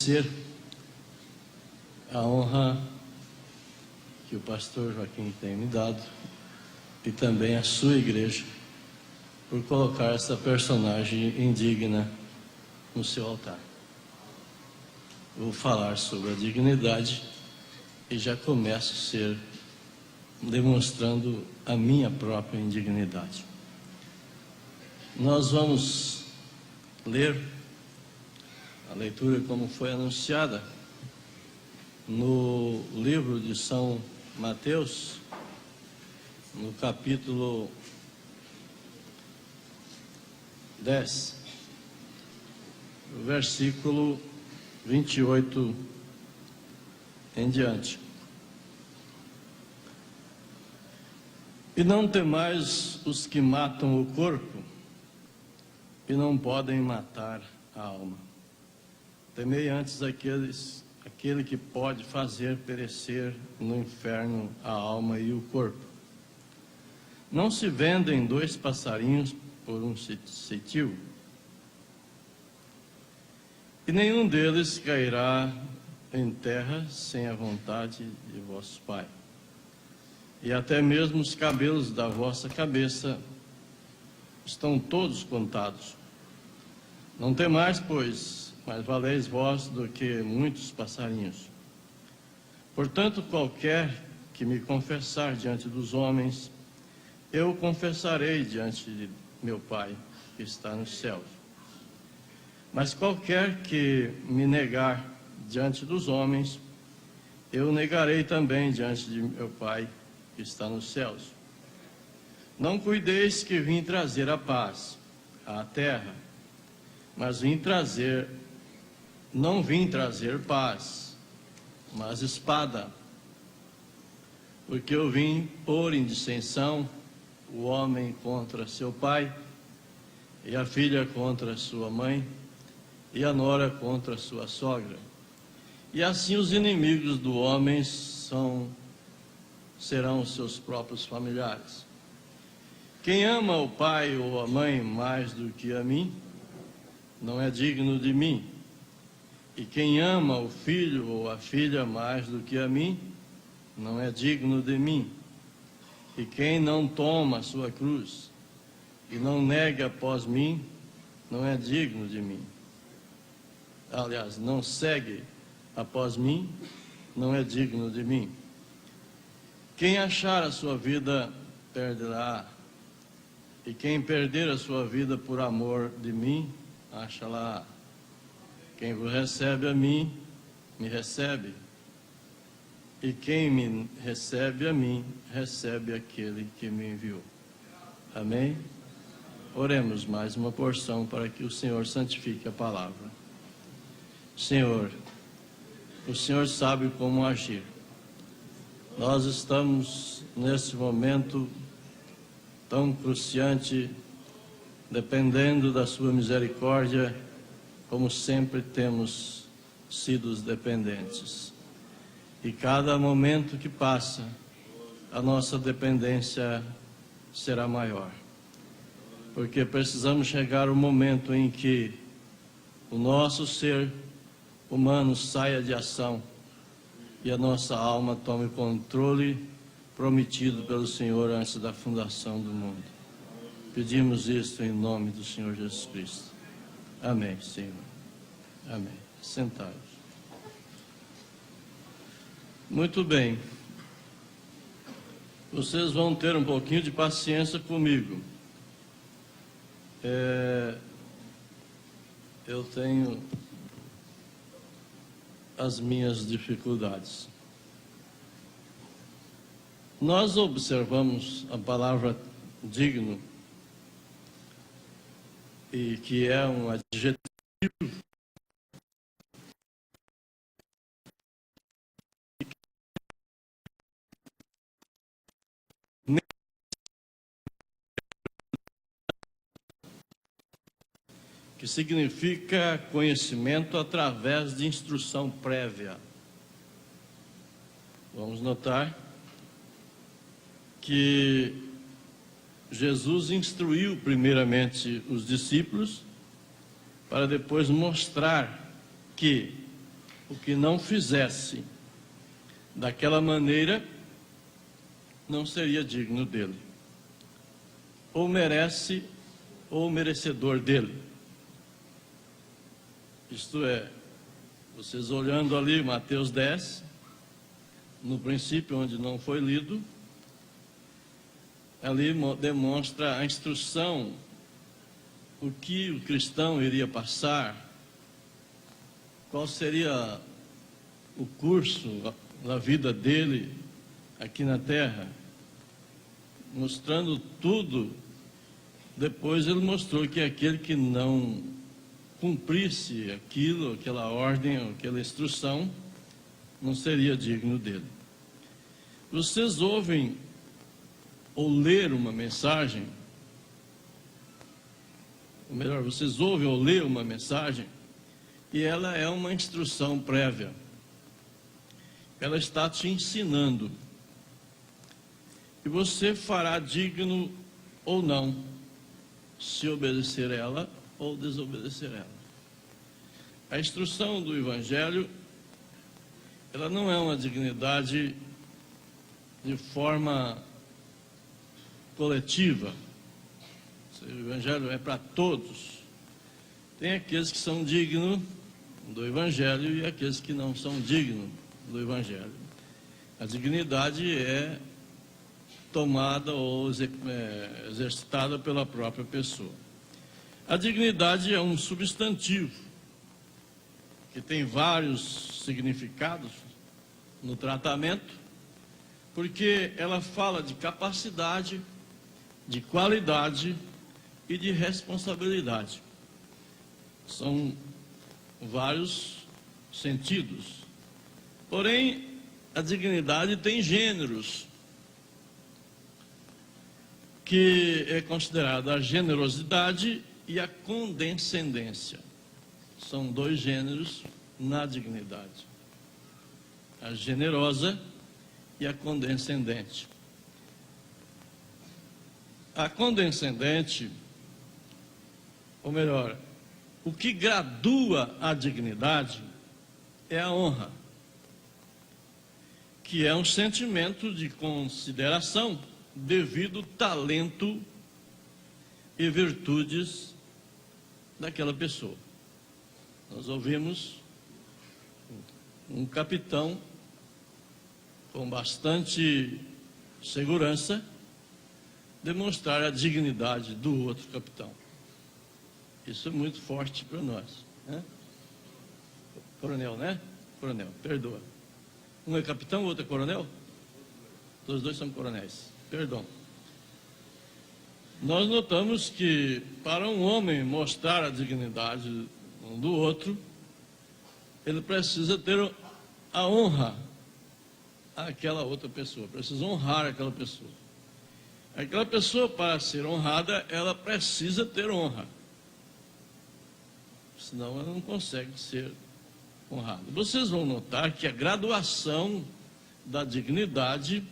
agradecer a honra que o pastor Joaquim tem me dado e também a sua igreja por colocar essa personagem indigna no seu altar. Vou falar sobre a dignidade e já começo demonstrando a minha própria indignidade. Nós vamos ler a leitura como foi anunciada no livro de São Mateus, no capítulo 10, versículo 28 em diante. E não temais os que matam o corpo e não podem matar a alma. Temei antes aquele que pode fazer perecer no inferno a alma e o corpo. Não se vendem 2 passarinhos por um cetil, e nenhum deles cairá em terra sem a vontade de vosso Pai. E até mesmo os cabelos da vossa cabeça estão todos contados. Não temais, pois, mais valeis vós do que muitos passarinhos. Portanto, qualquer que me confessar diante dos homens, eu confessarei diante de meu Pai, que está nos céus. Mas qualquer que me negar diante dos homens, eu negarei também diante de meu Pai, que está nos céus. Não cuideis que vim trazer a paz à terra, mas não vim trazer paz, mas espada. Porque eu vim pôr em dissensão o homem contra seu pai, e a filha contra sua mãe, e a nora contra sua sogra. E assim os inimigos do homem serão os seus próprios familiares. Quem ama o pai ou a mãe mais do que a mim, não é digno de mim. E quem ama o filho ou a filha mais do que a mim, não é digno de mim. E quem não toma a sua cruz e não nega após mim, não é digno de mim. Aliás, não segue após mim, não é digno de mim. Quem achar a sua vida, perderá. E quem perder a sua vida por amor de mim, acha-la. Quem vos recebe a mim, me recebe. E quem me recebe a mim, recebe aquele que me enviou. Amém? Oremos mais uma porção para que o Senhor santifique a palavra. Senhor, o Senhor sabe como agir. Nós estamos nesse momento tão cruciante, dependendo da sua misericórdia, como sempre temos sido os dependentes. E cada momento que passa, a nossa dependência será maior. Porque precisamos chegar ao momento em que o nosso ser humano saia de ação e a nossa alma tome o controle prometido pelo Senhor antes da fundação do mundo. Pedimos isto em nome do Senhor Jesus Cristo. Amém, Senhor. Amém. Sentados. Muito bem. Vocês vão ter um pouquinho de paciência comigo. Eu tenho as minhas dificuldades. Nós observamos a palavra digno, e que é um adjetivo que significa conhecimento através de instrução prévia. Vamos notar que Jesus instruiu primeiramente os discípulos para depois mostrar que o que não fizesse daquela maneira não seria digno dele, ou merece, ou merecedor dele. Isto é, vocês olhando ali Mateus 10, no princípio, onde não foi lido, ali demonstra a instrução, o que o cristão iria passar, qual seria o curso da vida dele aqui na terra, mostrando tudo. Depois ele mostrou que aquele que não cumprisse aquilo, aquela ordem, aquela instrução, não seria digno dele. Vocês ouvem ou ler uma mensagem, ou melhor, vocês ouvem ou ler uma mensagem, e ela é uma instrução prévia. Ela está te ensinando. E você fará digno ou não, se obedecer ela ou desobedecer ela. A instrução do Evangelho, ela não é uma dignidade de forma coletiva. O Evangelho é para todos. Tem aqueles que são dignos do Evangelho e aqueles que não são dignos do Evangelho. A dignidade é tomada ou exercitada pela própria pessoa. A dignidade é um substantivo que tem vários significados no tratamento, porque ela fala de capacidade, de qualidade e de responsabilidade. São vários sentidos. Porém, a dignidade tem gêneros, que é considerada a generosidade e a condescendência. São dois gêneros na dignidade: a generosa e a condescendente. A condescendente, ou melhor, o que gradua a dignidade é a honra, que é um sentimento de consideração devido talento e virtudes daquela pessoa. Nós ouvimos um capitão com bastante segurança demonstrar a dignidade do outro capitão. Isso é muito forte para nós, né? Coronel, né? Coronel, perdoa. Um é capitão, o outro é coronel? Os dois são coronéis. Perdão. Nós notamos que para um homem mostrar a dignidade um do outro, ele precisa ter a honra àquela outra pessoa, precisa honrar aquela pessoa. Aquela pessoa, para ser honrada, ela precisa ter honra, senão ela não consegue ser honrada. Vocês vão notar que a graduação da dignidade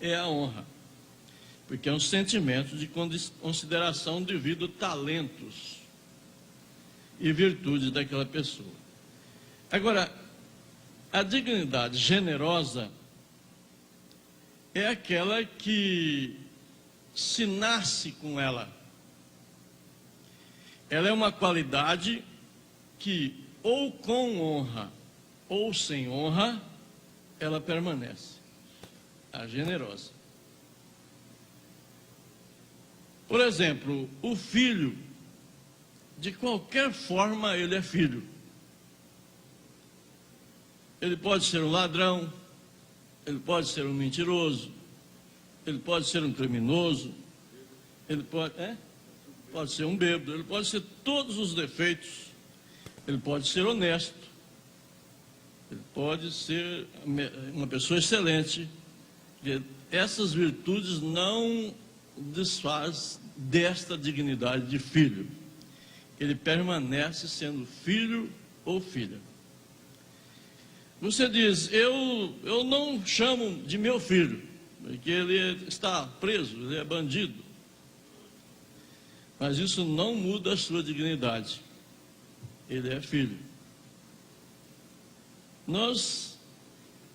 é a honra, porque é um sentimento de consideração devido a talentos e virtudes daquela pessoa. Agora, a dignidade generosa é aquela que se nasce com ela. Ela é uma qualidade que, ou com honra ou sem honra, ela permanece. A generosa. Por exemplo, o filho, de qualquer forma ele é filho. Ele pode ser um ladrão, ele pode ser um mentiroso, ele pode ser um criminoso, ele pode ser um bêbado, ele pode ser todos os defeitos, ele pode ser honesto, ele pode ser uma pessoa excelente. Essas virtudes não desfaz desta dignidade de filho. Ele permanece sendo filho ou filha. Você diz, eu não chamo de meu filho, porque ele está preso, ele é bandido. Mas isso não muda a sua dignidade. Ele é filho.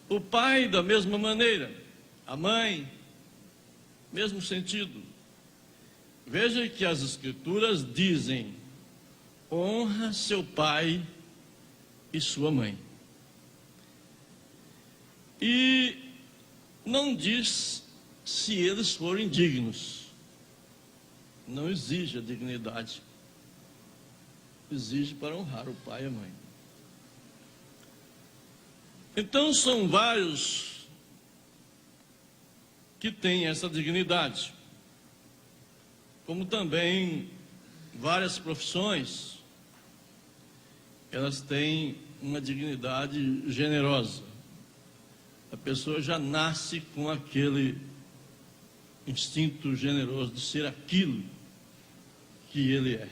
O pai, da mesma maneira, a mãe, mesmo sentido. Veja que as Escrituras dizem: honra seu pai e sua mãe. E não diz se eles forem dignos. Não exige a dignidade. Exige para honrar o pai e a mãe. Então são vários que têm essa dignidade. Como também várias profissões, elas têm uma dignidade generosa. A pessoa já nasce com aquele instinto generoso de ser aquilo que ele é.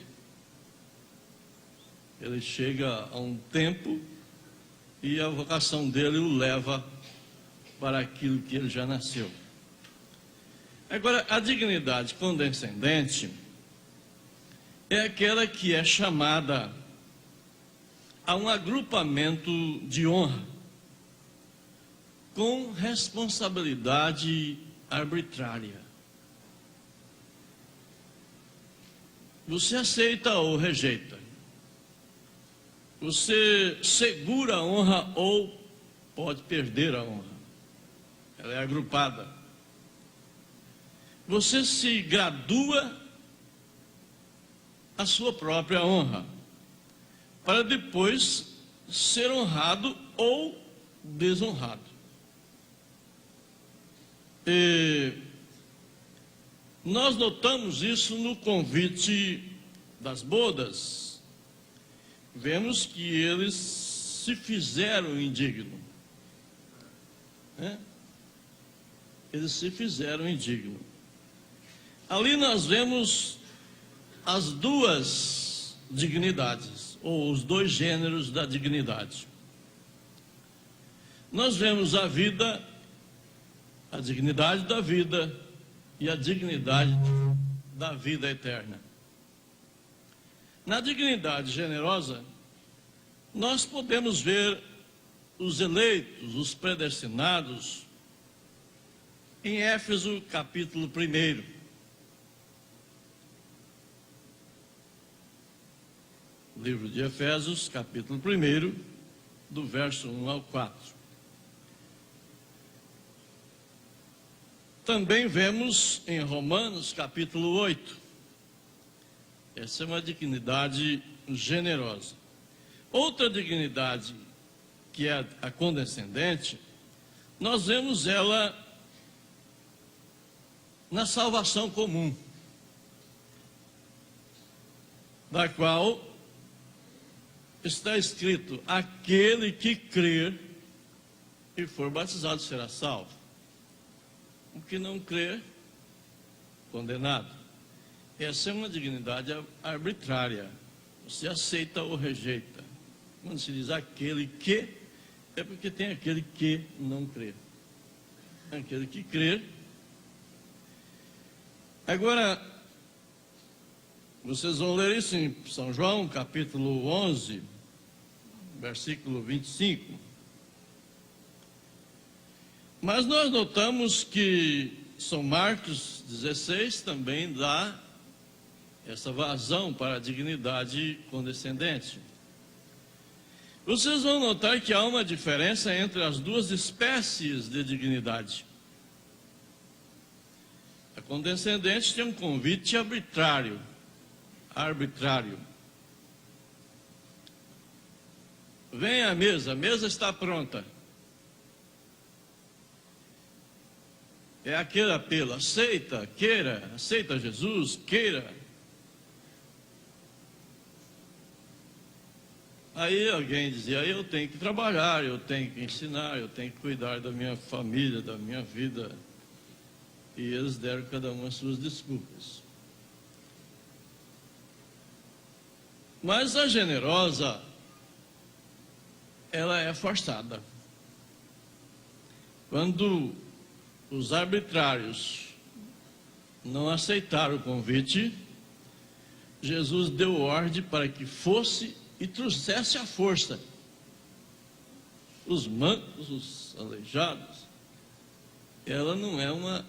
Ele chega a um tempo e a vocação dele o leva para aquilo que ele já nasceu. Agora, a dignidade condescendente é aquela que é chamada a um agrupamento de honra com responsabilidade arbitrária. Você aceita ou rejeita. Você segura a honra ou pode perder a honra. Ela é agrupada. Você se gradua a sua própria honra, para depois ser honrado ou desonrado. E nós notamos isso no convite das bodas. Vemos que eles se fizeram indignos. Eles se fizeram indignos. Ali nós vemos as duas dignidades, ou os dois gêneros da dignidade. Nós vemos a vida, a dignidade da vida e a dignidade da vida eterna. Na dignidade generosa, nós podemos ver os eleitos, os predestinados, em Éfeso capítulo 1. Livro de Efésios, capítulo 1, do verso 1 ao 4. Também vemos em Romanos, capítulo 8. Essa é uma dignidade generosa. Outra dignidade, que é a condescendente, nós vemos ela na salvação comum, da qual está escrito: aquele que crer e for batizado será salvo. O que não crer, condenado. Essa é uma dignidade arbitrária. Você aceita ou rejeita. Quando se diz aquele que, é porque tem aquele que não crê. Aquele que crer. Agora, vocês vão ler isso em São João, capítulo 11, versículo 25. Mas nós notamos que São Marcos 16 também dá essa vazão para a dignidade condescendente. Vocês vão notar que há uma diferença entre as duas espécies de dignidade. A condescendente tem um convite arbitrário. Venha à mesa, a mesa está pronta. É aquele apelo: aceita, queira, aceita Jesus, queira. Aí alguém dizia: eu tenho que trabalhar, eu tenho que ensinar, eu tenho que cuidar da minha família, da minha vida. E eles deram cada um as suas desculpas. Mas a generosa, ela é forçada. Quando os arbitrários não aceitaram o convite, Jesus deu ordem para que fosse e trouxesse a força. os mancos, os aleijados. Ela não é uma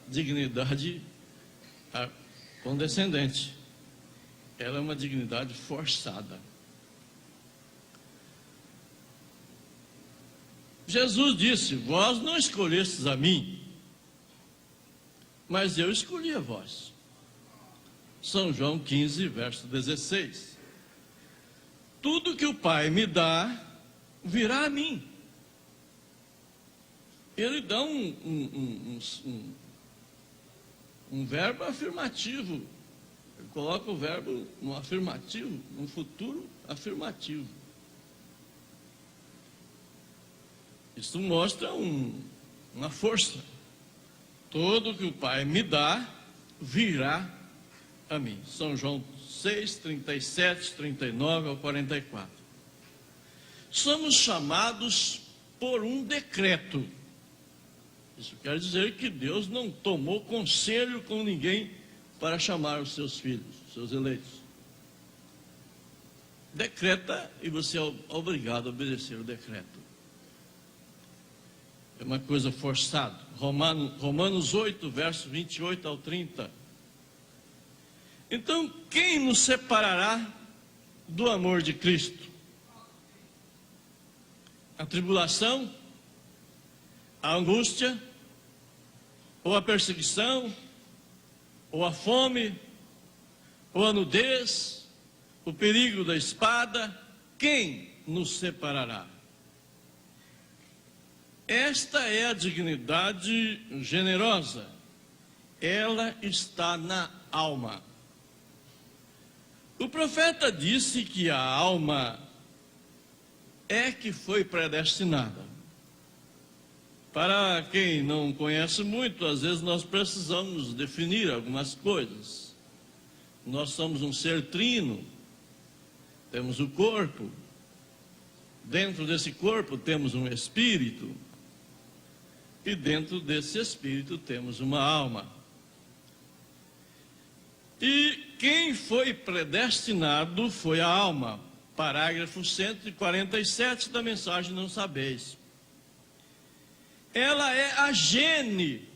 dignidade condescendente. Ela é uma dignidade forçada. Jesus disse: vós não escolhestes a mim, mas eu escolhi a vós. São João 15, verso 16. Tudo que o Pai me dá, virá a mim. Ele dá um verbo afirmativo. Ele coloca o verbo no afirmativo, no futuro afirmativo. Isso mostra uma força. Tudo que o Pai me dá, virá a mim. São João 6, 37, 39 ao 44. Somos chamados por um decreto. Isso quer dizer que Deus não tomou conselho com ninguém para chamar os seus filhos, os seus eleitos. Decreta e você é obrigado a obedecer o decreto. É uma coisa forçada. Romanos 8, verso 28 ao 30. Então, quem nos separará do amor de Cristo? A tribulação? A angústia? Ou a perseguição? Ou a fome? Ou a nudez? O perigo da espada? Quem nos separará? Esta é a dignidade generosa. Ela está na alma. O profeta disse que a alma é que foi predestinada. Para quem não conhece muito, às vezes nós precisamos definir algumas coisas. Nós somos um ser trino, temos o corpo, dentro desse corpo temos um espírito, e dentro desse espírito temos uma alma. E quem foi predestinado foi a alma. Parágrafo 147 da mensagem Não Sabeis. Ela é a gene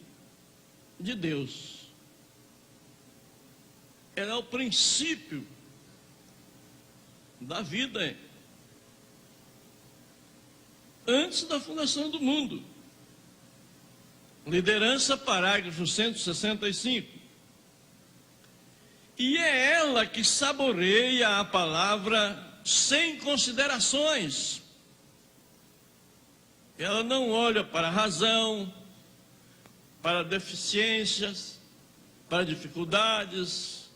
de Deus. Ela é o princípio da vida antes da fundação do mundo. Liderança, parágrafo 165. E é ela que saboreia a palavra sem considerações. Ela não olha para a razão, para deficiências, para dificuldades.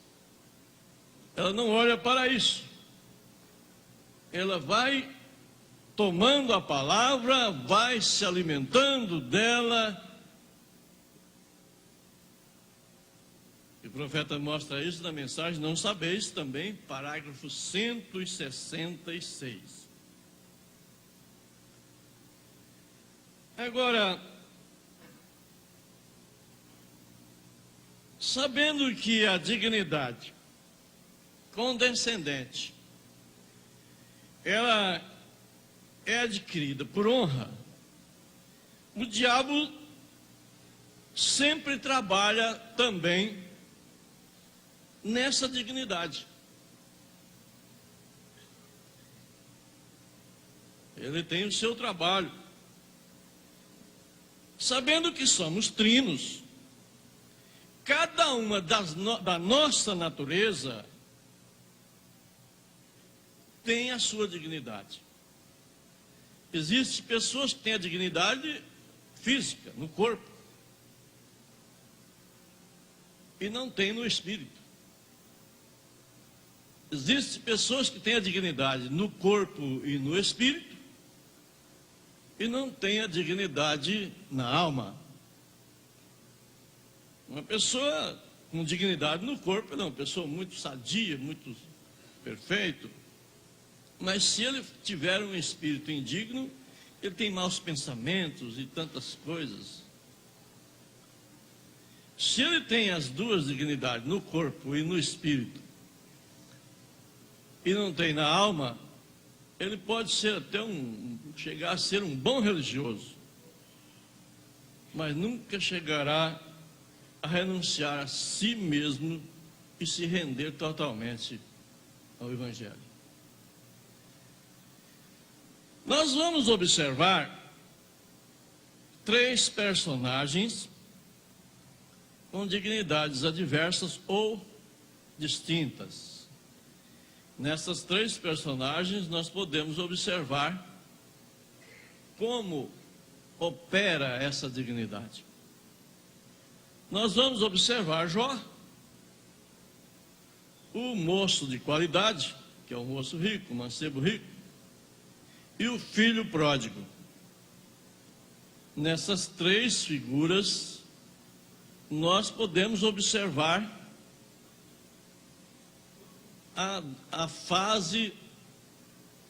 Ela não olha para isso. Ela vai tomando a palavra, vai se alimentando dela. E o profeta mostra isso na mensagem Não Sabeis também, parágrafo 166. Agora, sabendo que a dignidade condescendente, ela é adquirida por honra, o diabo sempre trabalha também nessa dignidade. Ele tem o seu trabalho. Sabendo que somos trinos, cada uma da nossa natureza tem a sua dignidade. Existem pessoas que têm a dignidade física, no corpo, e não tem no espírito. Existem pessoas que têm a dignidade no corpo e no espírito, e não têm a dignidade na alma. Uma pessoa com dignidade no corpo, ela é uma pessoa muito sadia, muito perfeito, mas se ele tiver um espírito indigno, ele tem maus pensamentos e tantas coisas. Se ele tem as duas dignidades, no corpo e no espírito, e não tem na alma, ele pode ser até chegar a ser um bom religioso, mas nunca chegará a renunciar a si mesmo e se render totalmente ao Evangelho. Nós vamos observar 3 personagens com dignidades adversas ou distintas. Nessas 3 personagens nós podemos observar como opera essa dignidade. Nós vamos observar Jó, o moço de qualidade, que é o moço rico, o mancebo rico, e o filho pródigo. Nessas 3 figuras, nós podemos observar a fase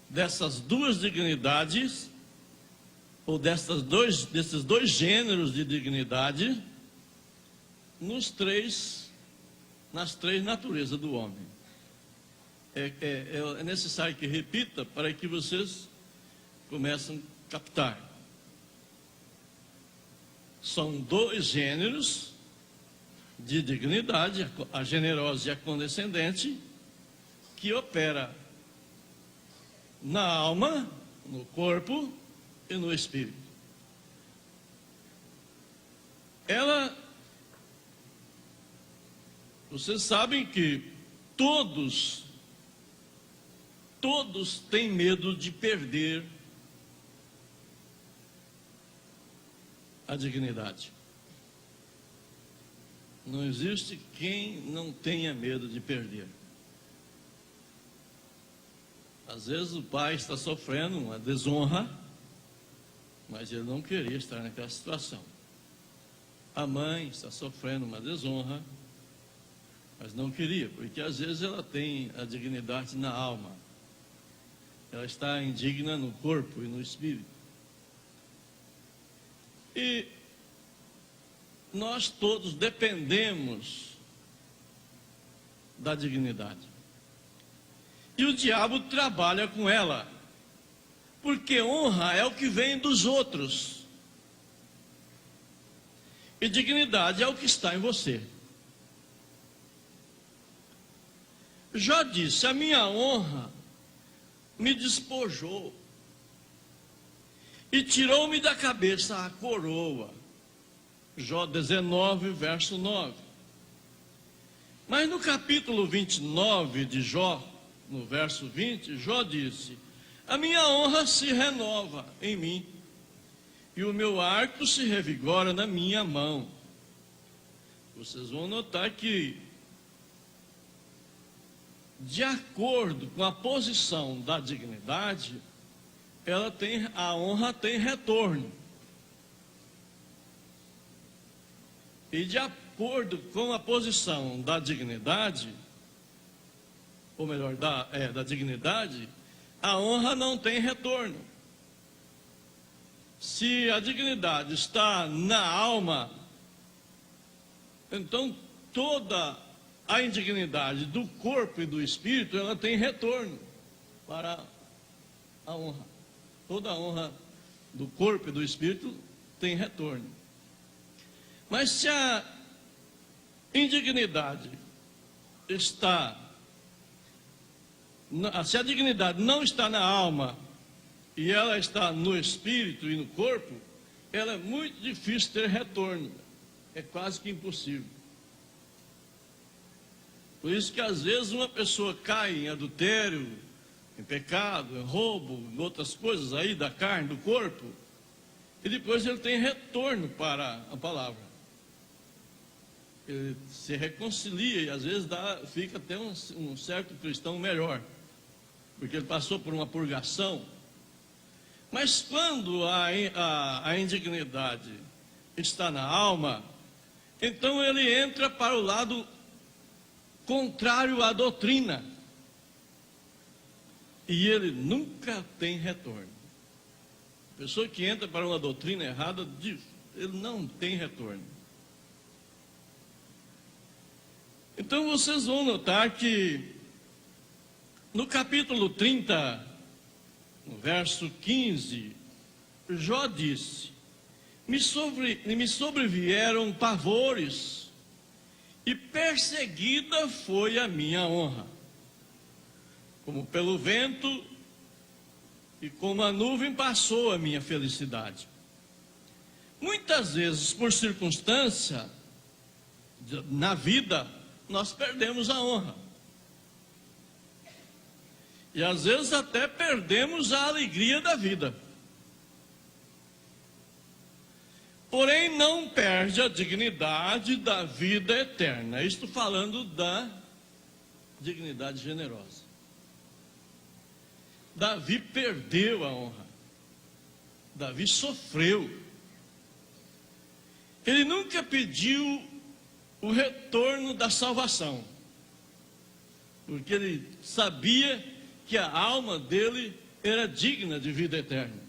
dessas 2 dignidades, ou desses 2 gêneros de dignidade, nas 3 naturezas do homem. É necessário que repita para que vocês comecem a captar. São 2 gêneros de dignidade, a generosa e a condescendente, que opera na alma, no corpo e no espírito. Vocês sabem que todos têm medo de perder a dignidade. Não existe quem não tenha medo de perder. Às vezes o pai está sofrendo uma desonra, mas ele não queria estar naquela situação. A mãe está sofrendo uma desonra, mas não queria, porque às vezes ela tem a dignidade na alma. Ela está indigna no corpo e no espírito. E nós todos dependemos da dignidade. E o diabo trabalha com ela, porque honra é o que vem dos outros, e dignidade é o que está em você. Jó disse: a minha honra me despojou e tirou-me da cabeça a coroa. Jó 19, verso 9. Mas no capítulo 29 de Jó, no verso 20, Jó disse: a minha honra se renova em mim, e o meu arco se revigora na minha mão. Vocês vão notar que, de acordo com a posição da dignidade, a honra tem retorno. E de acordo com a posição da dignidade, ou melhor, da dignidade, a honra não tem retorno. Se a dignidade está na alma, então toda a indignidade do corpo e do espírito, ela tem retorno para a honra. Toda a honra do corpo e do espírito tem retorno. Mas se a indignidade se a dignidade não está na alma e ela está no espírito e no corpo, ela é muito difícil ter retorno. É quase que impossível. Por isso que às vezes uma pessoa cai em adultério, em pecado, em roubo, em outras coisas aí da carne, do corpo, e depois ele tem retorno para a palavra. Ele se reconcilia e às vezes fica até um certo cristão melhor, porque ele passou por uma purgação. Mas quando a indignidade está na alma, então ele entra para o lado contrário à doutrina, e ele nunca tem retorno. A pessoa que entra para uma doutrina errada, ele não tem retorno. Então vocês vão notar que no capítulo 30 no verso 15, Jó disse: me sobrevieram pavores, e perseguida foi a minha honra, como pelo vento e como a nuvem passou a minha felicidade. Muitas vezes, por circunstância na vida, nós perdemos a honra. E às vezes até perdemos a alegria da vida. Porém, não perde a dignidade da vida eterna. Estou falando da dignidade generosa. Davi perdeu a honra. Davi sofreu. Ele nunca pediu o retorno da salvação, porque ele sabia que a alma dele era digna de vida eterna.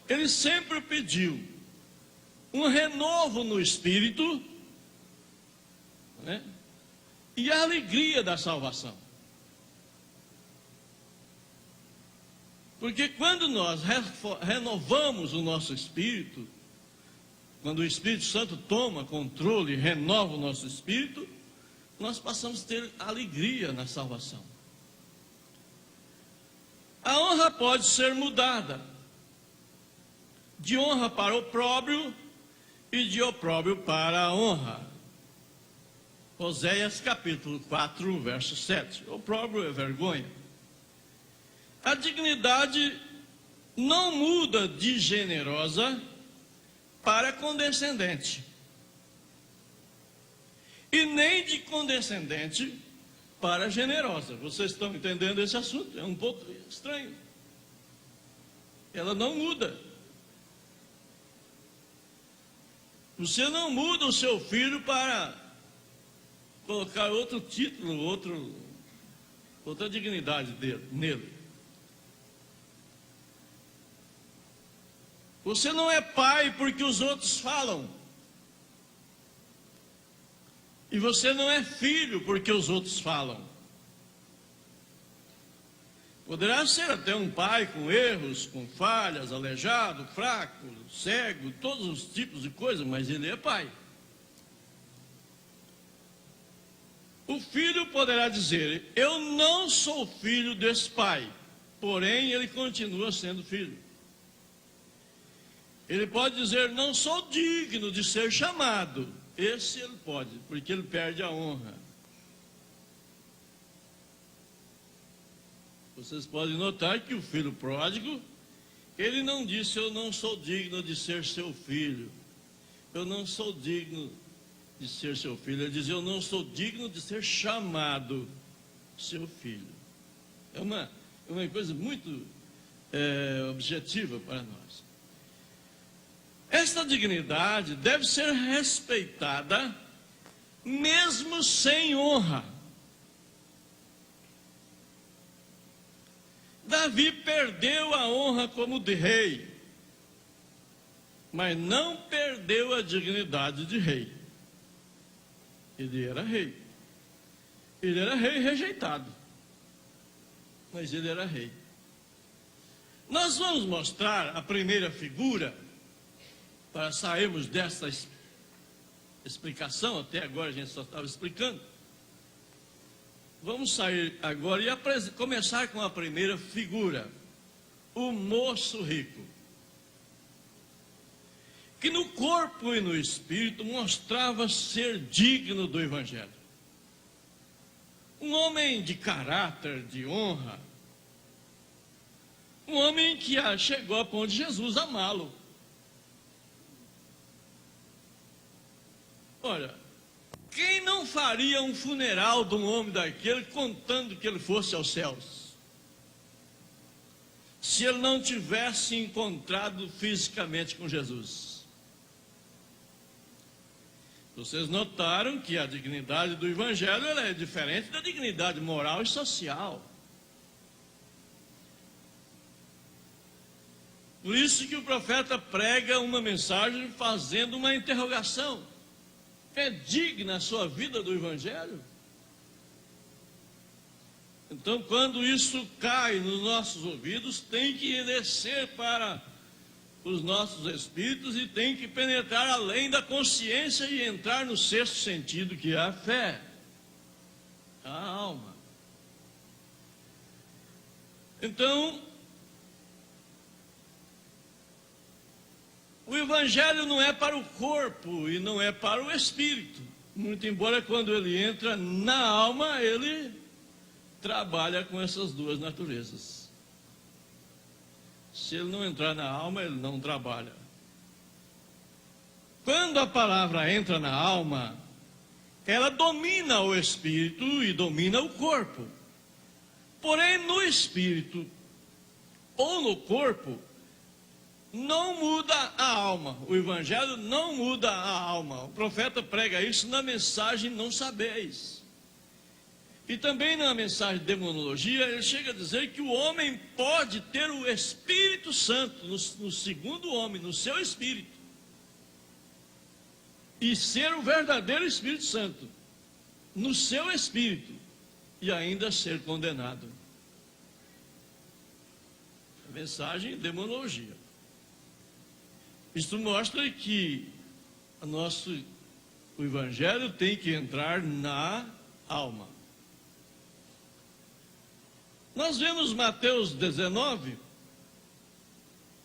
Ele sempre pediu um renovo no espírito, né? E a alegria da salvação. Porque quando nós renovamos o nosso espírito, quando o Espírito Santo toma controle e renova o nosso espírito, nós passamos a ter alegria na salvação. A honra pode ser mudada de honra para opróbrio e de opróbrio para a honra. Oséias capítulo 4, verso 7. Opróbrio é vergonha. A dignidade não muda de generosa para condescendente, e nem de condescendente para generosa. Vocês estão entendendo esse assunto? É um pouco estranho. Ela não muda. Você não muda o seu filho para colocar outro título, outra dignidade nele. Você não é pai porque os outros falam. E você não é filho porque os outros falam. Poderá ser até um pai com erros, com falhas, aleijado, fraco, cego, todos os tipos de coisas, mas ele é pai. O filho poderá dizer: eu não sou filho desse pai, porém ele continua sendo filho. Ele pode dizer: não sou digno de ser chamado. Esse ele pode, porque ele perde a honra. Vocês podem notar que o filho pródigo, ele não disse: eu não sou digno de ser seu filho. Eu não sou digno de ser seu filho. Ele diz: eu não sou digno de ser chamado seu filho. É uma coisa muito objetiva para nós. Esta dignidade deve ser respeitada mesmo sem honra. Davi perdeu a honra como de rei, mas não perdeu a dignidade de rei. Ele era rei. Ele era rei rejeitado, mas ele era rei. Nós vamos mostrar a primeira figura, para sairmos dessa explicação. Até agora a gente só estava explicando. Vamos sair agora e começar com a primeira figura, o moço rico, que no corpo e no espírito mostrava ser digno do Evangelho. Um homem de caráter, de honra, um homem que chegou a ponto de Jesus amá-lo. Olha, quem não faria um funeral de um homem daquele contando que ele fosse aos céus, se ele não tivesse encontrado fisicamente com Jesus? Vocês notaram que a dignidade do Evangelho ela é diferente da dignidade moral e social. Por isso que o profeta prega uma mensagem fazendo uma interrogação: é digna a sua vida do Evangelho? Então, quando isso cai nos nossos ouvidos, tem que descer para os nossos espíritos e tem que penetrar além da consciência e entrar no sexto sentido, que é a fé, a alma. Então, o Evangelho não é para o corpo e não é para o espírito. Muito embora quando ele entra na alma, ele trabalha com essas duas naturezas. Se ele não entrar na alma, ele não trabalha. Quando a palavra entra na alma, ela domina o espírito e domina o corpo. Porém, no espírito ou no corpo, não muda a alma. O Evangelho não muda a alma. O profeta prega isso na mensagem Não Sabeis. E também na mensagem de Demonologia, ele chega a dizer que o homem pode ter o Espírito Santo no segundo homem, no seu espírito, e ser o verdadeiro Espírito Santo no seu espírito e ainda ser condenado. A mensagem de Demonologia. Isto mostra que o Evangelho tem que entrar na alma. Nós vemos Mateus 19,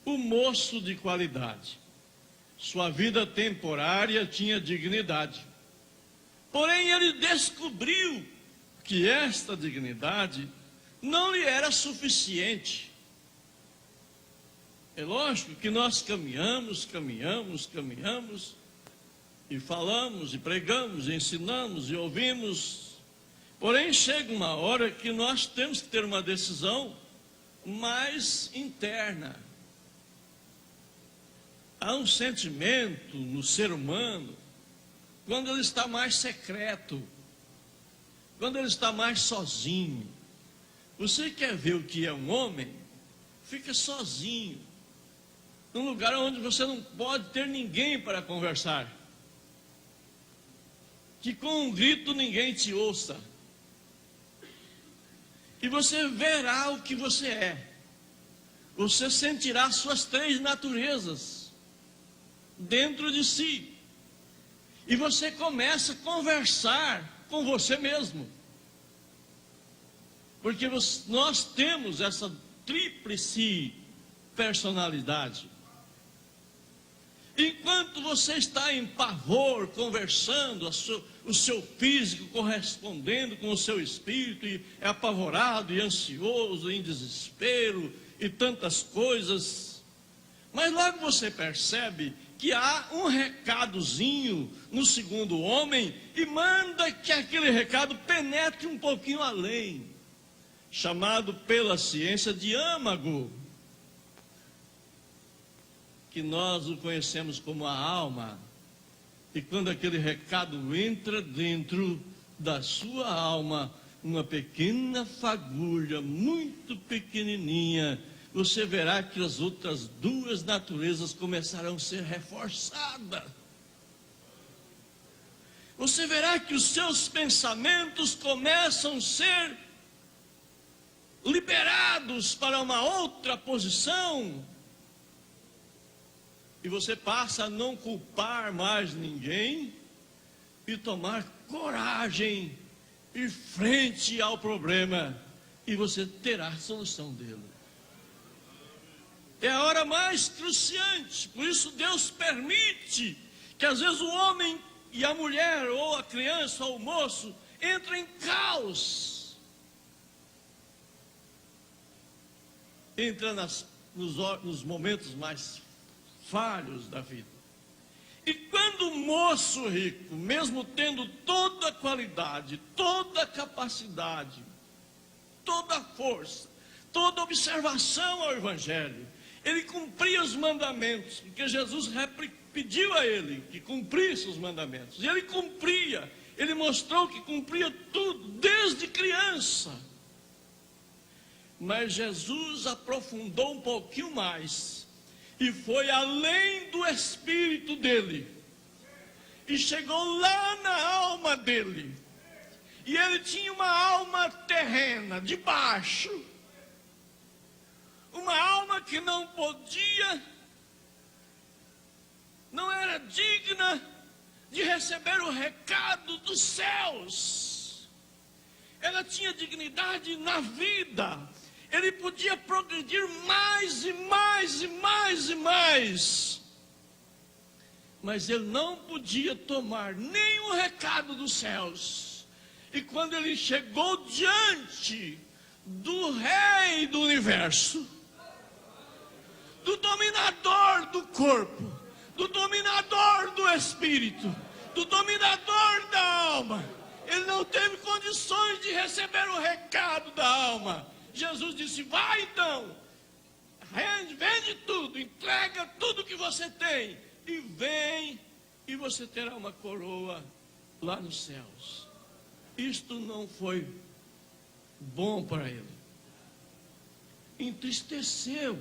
o moço de qualidade. Sua vida temporária tinha dignidade. Porém, ele descobriu que esta dignidade não lhe era suficiente. É lógico que nós caminhamos, e falamos, e pregamos, e ensinamos, e ouvimos. Porém, chega uma hora que nós temos que ter uma decisão mais interna. Há um sentimento no ser humano, quando ele está mais secreto, quando ele está mais sozinho. Você quer ver o que é um homem? Fica sozinho, num lugar onde você não pode ter ninguém para conversar, que com um grito ninguém te ouça. E você verá o que você é. Você sentirá suas três naturezas dentro de si. E você começa a conversar com você mesmo. Porque nós temos essa tríplice personalidade. Enquanto você está em pavor, conversando, o seu físico correspondendo com o seu espírito, e é apavorado e ansioso, em desespero e tantas coisas, mas logo você percebe que há um recadozinho no segundo homem e manda que aquele recado penetre um pouquinho além, chamado pela ciência de âmago, que nós o conhecemos como a alma. E quando aquele recado entra dentro da sua alma, uma pequena fagulha, muito pequenininha, você verá que as outras duas naturezas começarão a ser reforçadas. Você verá que os seus pensamentos começam a ser liberados para uma outra posição. E você passa a não culpar mais ninguém e tomar coragem ir frente ao problema, e você terá a solução dele. É a hora mais cruciante. Por isso Deus permite que às vezes o homem e a mulher, ou a criança ou o moço, entrem em caos. Entra nos momentos mais falhos da vida. E quando o moço rico, mesmo tendo toda a qualidade, toda a capacidade, toda a força, toda a observação ao Evangelho, ele cumpria os mandamentos, porque Jesus pediu a ele que cumprisse os mandamentos, e ele cumpria. Ele mostrou que cumpria tudo, desde criança. Mas Jesus aprofundou um pouquinho mais, e foi além do espírito dele, e chegou lá na alma dele, E ele tinha uma alma terrena, de baixo. Uma alma que não podia, não era digna de receber o recado dos céus. Ela tinha dignidade na vida. Ele podia progredir mais e mais e mais e mais. Mas ele não podia tomar nenhum recado dos céus. E quando ele chegou diante do Rei do Universo, do dominador do corpo, do dominador do espírito, do dominador da alma, ele não teve condições de receber o recado da alma. Jesus disse: vai então, vende tudo, entrega tudo que você tem, e vem, e você terá uma coroa lá nos céus. Isto não foi bom para ele. Entristeceu.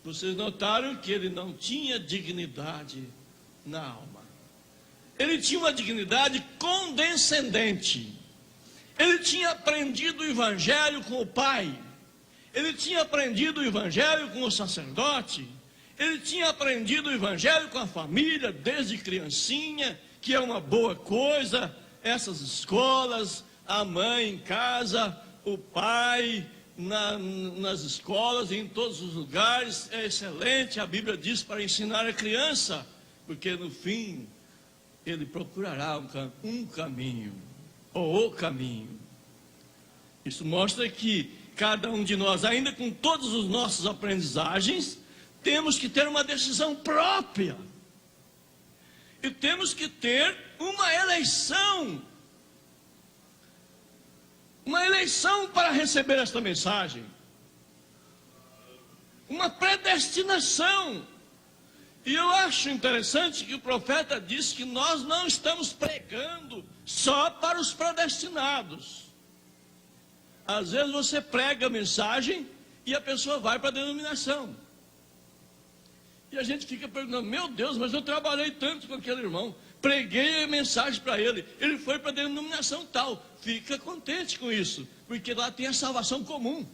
Vocês notaram que ele não tinha dignidade na alma. Ele tinha uma dignidade condescendente. Ele tinha aprendido o evangelho com o pai. Ele tinha aprendido o evangelho com o sacerdote. Ele tinha aprendido o evangelho com a família desde criancinha, que é uma boa coisa. Essas escolas, a mãe em casa, o pai nas escolas e em todos os lugares, é excelente. A Bíblia diz para ensinar a criança, porque no fim ele procurará um caminho, ou o caminho. Isso mostra que cada um de nós, ainda com todas as nossas aprendizagens, temos que ter uma decisão própria. E temos que ter uma eleição. Uma eleição para receber esta mensagem. Uma predestinação. E eu acho interessante que o profeta disse que nós não estamos pregando só para os predestinados. Às vezes você prega a mensagem e a pessoa vai para a denominação. E a gente fica perguntando: meu Deus, mas eu trabalhei tanto com aquele irmão, preguei a mensagem para ele, ele foi para a denominação tal. Fica contente com isso, porque lá tem a salvação comum.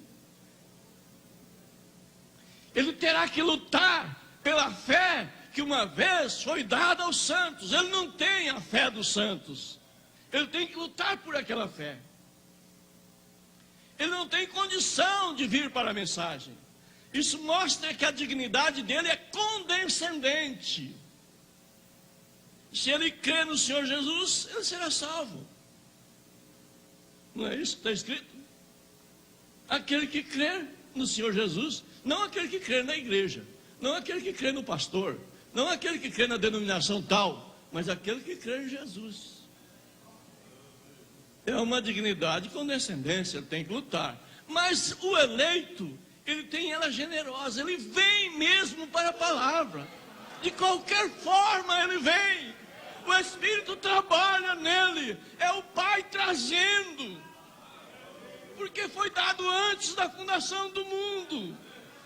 Ele terá que lutar pela fé que uma vez foi dada aos santos. Ele não tem a fé dos santos. Ele tem que lutar por aquela fé. Ele não tem condição de vir para a mensagem. Isso mostra que a dignidade dele é condescendente. Se ele crê no Senhor Jesus, ele será salvo. Não é isso que está escrito? Aquele que crê no Senhor Jesus, não aquele que crê na igreja, não aquele que crê no pastor, não aquele que crê na denominação tal, mas aquele que crê em Jesus. É uma dignidade com descendência, ele tem que lutar. Mas o eleito, ele tem ela generosa, ele vem mesmo para a palavra. De qualquer forma ele vem. O Espírito trabalha nele, é o Pai trazendo, porque foi dado antes da fundação do mundo.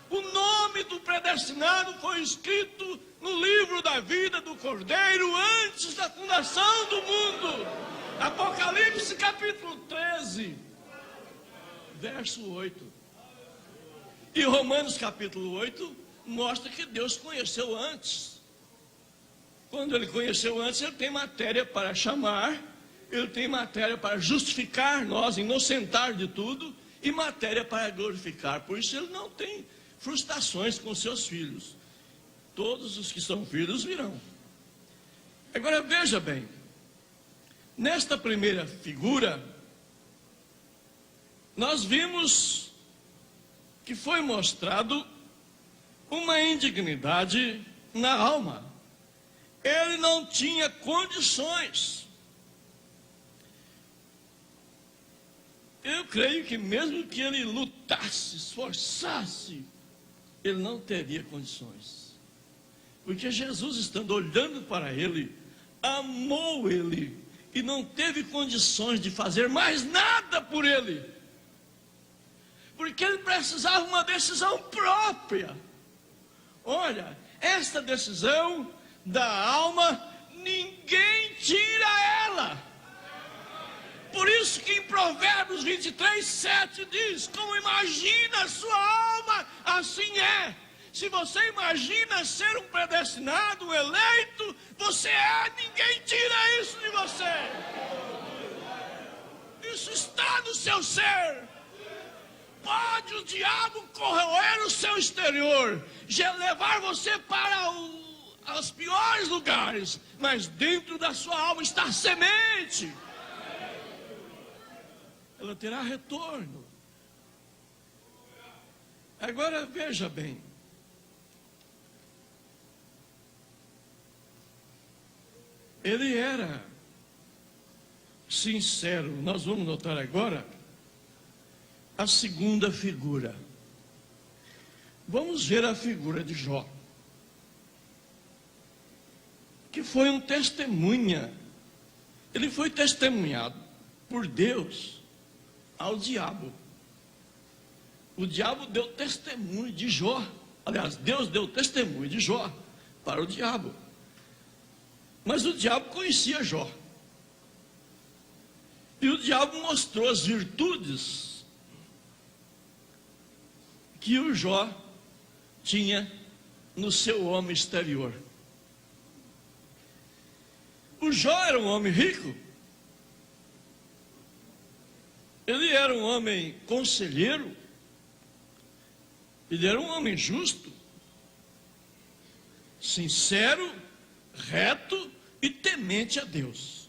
O nome do predestinado foi escrito no livro da vida do Cordeiro antes da fundação do mundo. Apocalipse capítulo 13, verso 8. E Romanos capítulo 8 mostra que Deus conheceu antes. Quando ele conheceu antes, ele tem matéria para chamar, ele tem matéria para justificar nós, inocentar de tudo, e matéria para glorificar. Por isso ele não tem frustrações com seus filhos. Todos os que são filhos virão. Agora veja bem, nesta primeira figura, nós vimos que foi mostrado uma indignidade na alma. Ele não tinha condições. Eu creio que mesmo que ele lutasse, esforçasse, ele não teria condições. Porque Jesus, estando olhando para ele, amou ele e não teve condições de fazer mais nada por ele. Porque ele precisava de uma decisão própria. Olha, esta decisão da alma, ninguém tira ela. Por por isso que em Provérbios 23, 7 diz: como imagina a sua alma, assim é. Se você imagina ser um predestinado, um eleito, você é, ninguém tira isso de você. Isso está no seu ser. Pode o diabo corroer o seu exterior, levar você para os piores lugares, mas dentro da sua alma está a semente. Ela terá retorno. Agora veja bem. Ele era sincero. Nós vamos notar agora a segunda figura. Vamos ver a figura de Jó, que foi um testemunha. Ele foi testemunhado por Deus ao diabo. O diabo deu testemunho de Jó. Aliás, Deus deu testemunho de Jó para o diabo. Mas o diabo conhecia Jó. E o diabo mostrou as virtudes que o Jó tinha no seu homem exterior. O Jó era um homem rico. Ele era um homem conselheiro. Ele era um homem justo, sincero, reto e temente a Deus.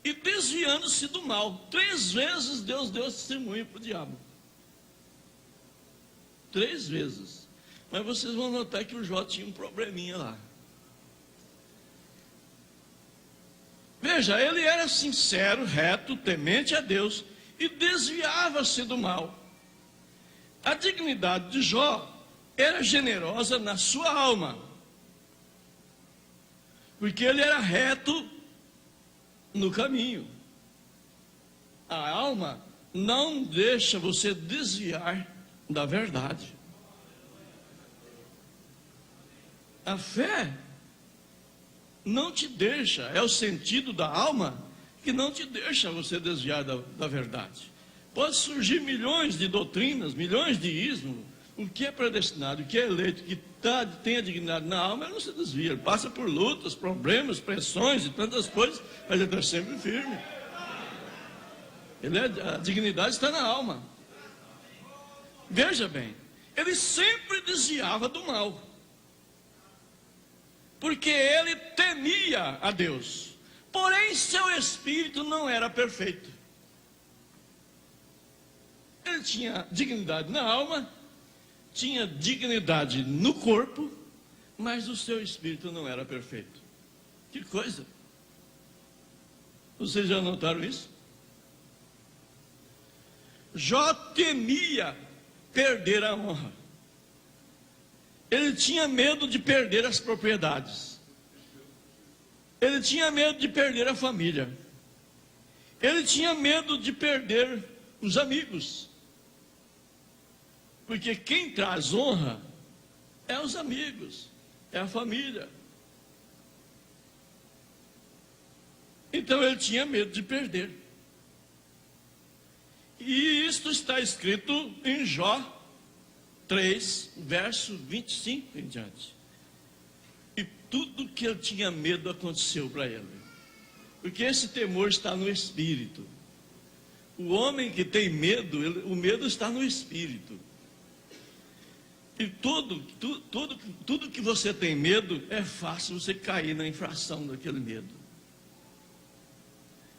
E desviando-se do mal. 3 vezes Deus deu testemunho para o diabo. 3 vezes. Mas vocês vão notar que o Jó tinha um probleminha lá. Veja, ele era sincero, reto, temente a Deus e desviava-se do mal. A dignidade de Jó era generosa na sua alma, porque ele era reto no caminho. A alma não deixa você desviar da verdade. A fé não te deixa, é o sentido da alma que não te deixa você desviar da verdade. Pode surgir milhões de doutrinas, milhões de ismos. O que é predestinado, o que é eleito, que tem a dignidade na alma, ele não se desvia. Ele passa por lutas, problemas, pressões e tantas coisas, mas ele está sempre firme. A dignidade está na alma. Veja bem, ele sempre desviava do mal, porque ele temia a Deus. Porém, seu espírito não era perfeito. Ele tinha dignidade na alma, tinha dignidade no corpo, mas o seu espírito não era perfeito. Que coisa! Vocês já notaram isso? Jó temia perder a honra. Ele tinha medo de perder as propriedades. Ele tinha medo de perder a família. Ele tinha medo de perder os amigos. Porque quem traz honra é os amigos, é a família. Então ele tinha medo de perder. E isto está escrito em Jó 3, verso 25 em diante. E tudo que ele tinha medo aconteceu para ele. Porque esse temor está no espírito. O homem que tem medo, o medo está no espírito. E tudo que você tem medo, é fácil você cair na infração daquele medo.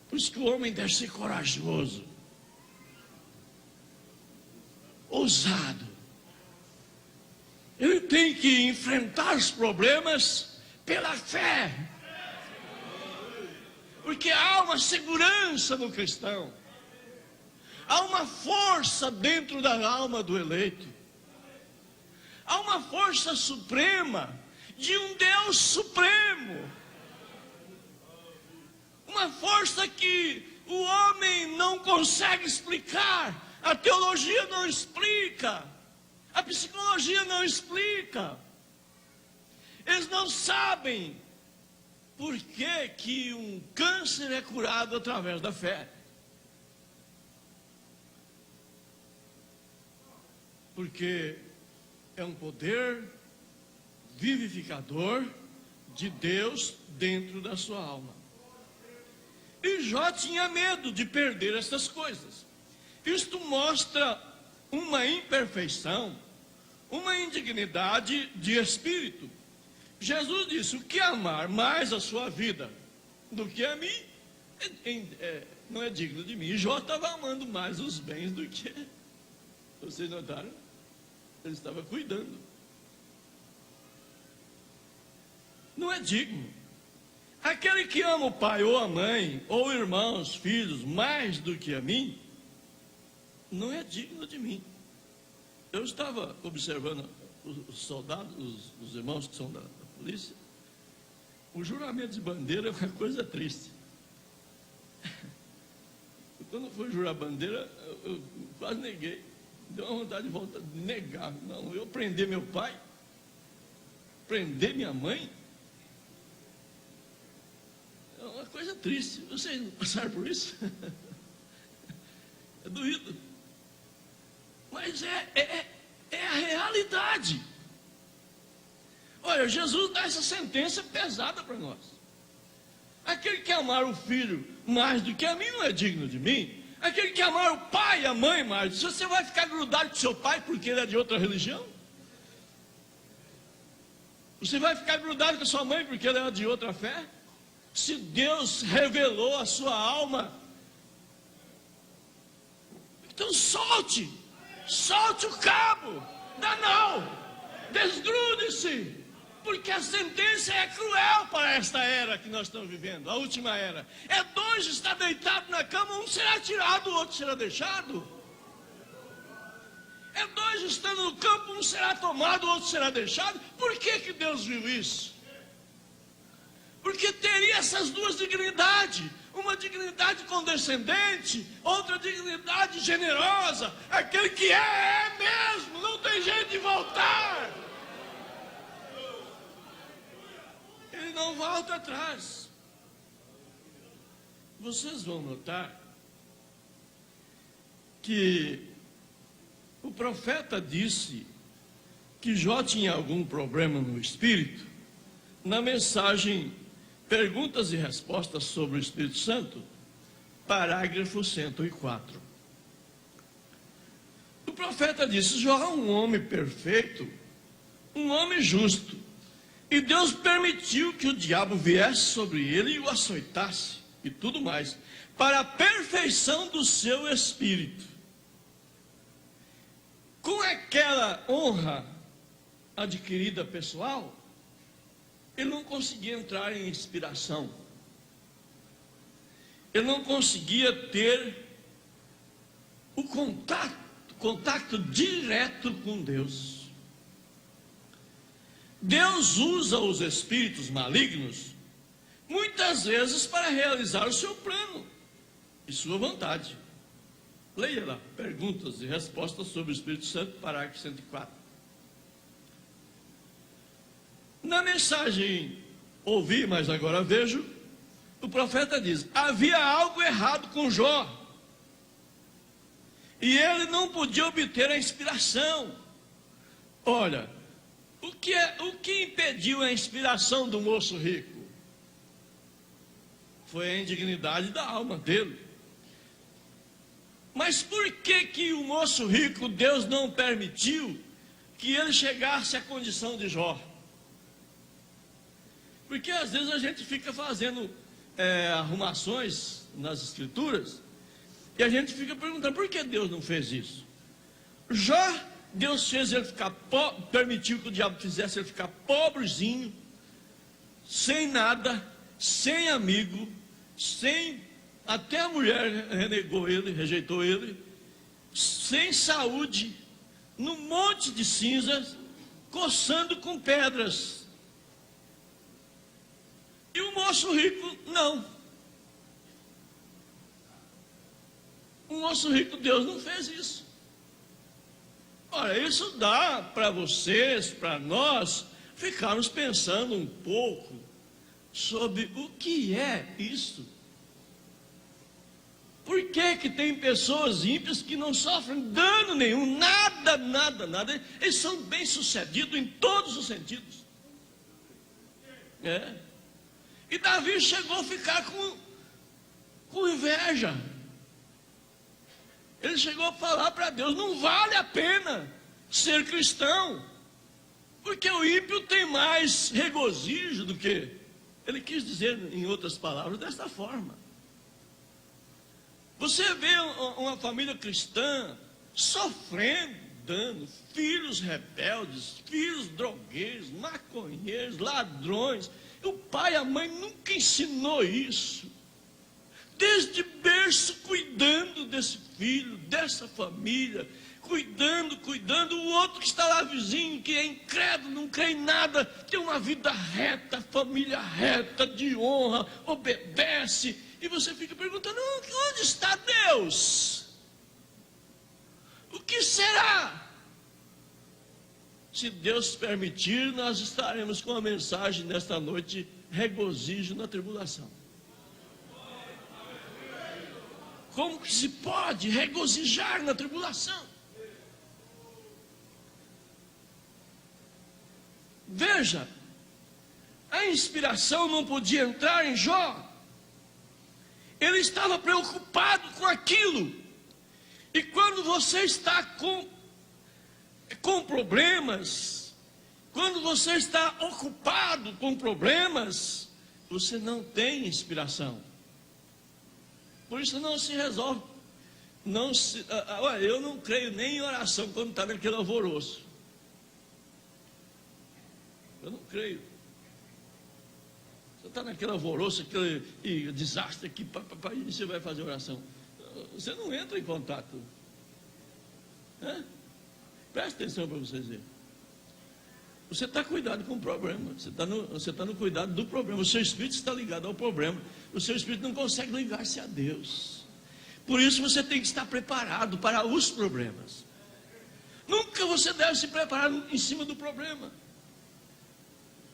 Por isso que o homem deve ser corajoso, ousado. Ele tem que enfrentar os problemas pela fé. Porque há uma segurança no cristão. Há uma força dentro da alma do eleito. Há uma força suprema de um Deus supremo. Uma força que o homem não consegue explicar. A teologia não explica. A psicologia não explica. Eles não sabem por que um câncer é curado através da fé. porque é um poder vivificador de Deus dentro da sua alma. E Jó tinha medo de perder essas coisas. Isto mostra uma imperfeição, uma indignidade de espírito. Jesus disse: o que amar mais a sua vida do que a mim, não é digno de mim. E Jó estava amando mais os bens do que... Vocês notaram? Ele estava cuidando. Não é digno. Aquele que ama o pai ou a mãe, ou irmãos, filhos, mais do que a mim, não é digno de mim. Eu estava observando os soldados, os irmãos que são da polícia. O juramento de bandeira é uma coisa triste. Quando foi jurar bandeira, eu quase neguei. Deu uma vontade de voltar, de negar. Não, eu prender meu pai, prender minha mãe, é uma coisa triste. Vocês não passaram por isso? É doído. Mas é a realidade. Olha, Jesus dá essa sentença pesada para nós. Aquele que amar o filho mais do que a mim não é digno de mim. Aquele que amar o pai e a mãe mais, se você vai ficar grudado com seu pai porque ele é de outra religião? Você vai ficar grudado com a sua mãe porque ela é de outra fé? Se Deus revelou a sua alma, então solte o cabo, não, desgrude-se, porque a sentença é cruel para esta era que nós estamos vivendo, a última era. É dois estar deitados na cama, um será tirado, o outro será deixado. É dois estando no campo, um será tomado, o outro será deixado. Por que Deus viu isso? Porque teria essas duas dignidades, uma dignidade condescendente, outra dignidade generosa. Aquele que é mesmo, não tem jeito de voltar. Ele não volta atrás. Vocês vão notar que o profeta disse que Jó tinha algum problema no espírito na mensagem Perguntas e Respostas sobre o Espírito Santo, parágrafo 104. O profeta disse: Jó é um homem perfeito, um homem justo, e Deus permitiu que o diabo viesse sobre ele e o açoitasse e tudo mais, para a perfeição do seu espírito. Com aquela honra adquirida pessoal, ele não conseguia entrar em inspiração. Ele não conseguia ter o contato direto com Deus. Deus usa os espíritos malignos muitas vezes para realizar o seu plano e sua vontade. Leia lá, Perguntas e Respostas sobre o Espírito Santo, parágrafo 104. Na mensagem Ouvi, mas agora vejo, o profeta diz: havia algo errado com Jó, e ele não podia obter a inspiração. Olha, o que impediu a inspiração do moço rico? Foi a indignidade da alma dele. Mas por que o moço rico, Deus não permitiu que ele chegasse à condição de Jó? Porque às vezes a gente fica fazendo arrumações nas escrituras, e a gente fica perguntando: por que Deus não fez isso? Jó, Deus fez ele ficar permitiu que o diabo fizesse ele ficar pobrezinho, sem nada, sem amigo, até a mulher renegou ele, rejeitou ele, sem saúde, num monte de cinzas, coçando com pedras. E o moço rico, não. O moço rico, Deus não fez isso. Olha, isso dá para vocês, para nós, ficarmos pensando um pouco sobre o que é isso. Por que que tem pessoas ímpias que não sofrem dano nenhum? Nada, nada, nada. Eles são bem-sucedidos em todos os sentidos. E Davi chegou a ficar com inveja. Ele chegou a falar para Deus: não vale a pena ser cristão, porque o ímpio tem mais regozijo do que... Ele quis dizer, em outras palavras, desta forma. Você vê uma família cristã sofrendo dano, filhos rebeldes, filhos drogueiros, maconheiros, ladrões. O pai e a mãe nunca ensinou isso. Desde berço, cuidando desse filho, dessa família, cuidando, o outro que está lá vizinho, que é incrédulo, não crê em nada, tem uma vida reta, família reta, de honra, obedece, e você fica perguntando: onde está Deus? O que será? Se Deus permitir, nós estaremos com a mensagem nesta noite: regozijo na tribulação. Como que se pode regozijar na tribulação? Veja, a inspiração não podia entrar em Jó. Ele estava preocupado com aquilo. E quando você está com problemas, quando você está ocupado com problemas, você não tem inspiração. Por isso não se resolve. Olha, eu não creio nem em oração quando está naquele alvoroço. Eu não creio. Você está naquele alvoroço, aquele desastre aqui, e você vai fazer oração. Você não entra em contato. Preste atenção para vocês verem. Você está cuidado com o problema. Você está no cuidado do problema. O seu espírito está ligado ao problema. O seu espírito não consegue ligar-se a Deus. Por isso você tem que estar preparado para os problemas. Nunca você deve se preparar em cima do problema.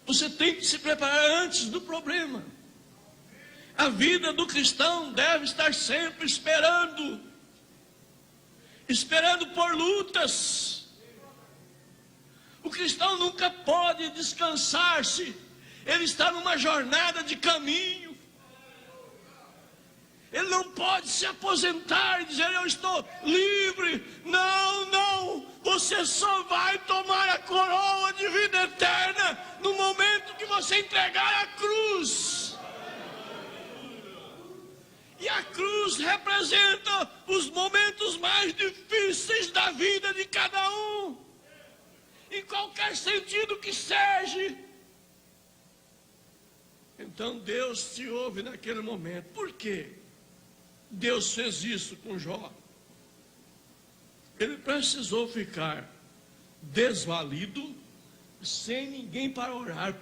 Você tem que se preparar antes do problema. A vida do cristão deve estar sempre esperando por lutas. O cristão nunca pode descansar-se. Ele está numa jornada de caminho. Ele não pode se aposentar e dizer: eu estou livre. Não, você só vai tomar a coroa de vida eterna no momento que você entregar a cruz. E a cruz representa os momentos mais difíceis da vida de cada um, em qualquer sentido que seja. Então Deus te ouve naquele momento. Por quê? Deus fez isso com Jó. Ele precisou ficar desvalido, sem ninguém para orar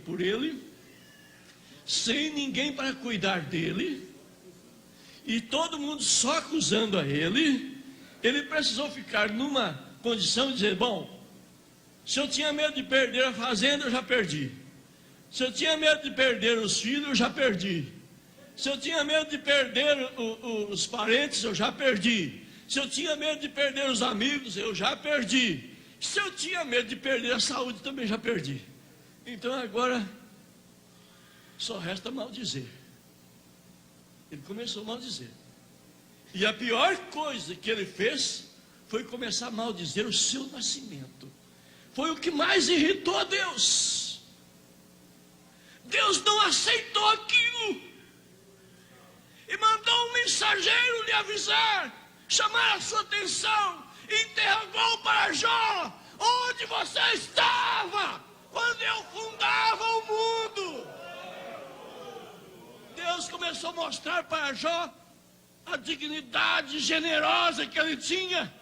por ele, sem ninguém para cuidar dele, e todo mundo só acusando a ele. Ele precisou ficar numa condição de dizer: bom, se eu tinha medo de perder a fazenda, eu já perdi. Se eu tinha medo de perder os filhos, eu já perdi. Se eu tinha medo de perder os parentes, eu já perdi. Se eu tinha medo de perder os amigos, eu já perdi. Se eu tinha medo de perder a saúde, também já perdi. Então agora só resta maldizer. Ele começou a maldizer. E a pior coisa que ele fez foi começar a maldizer o seu nascimento. Foi o que mais irritou a Deus. Deus não aceitou aquilo. E mandou um mensageiro lhe avisar, chamar a sua atenção, e interrogou para Jó: onde você estava quando eu fundava o mundo? Deus começou a mostrar para Jó a dignidade generosa que ele tinha.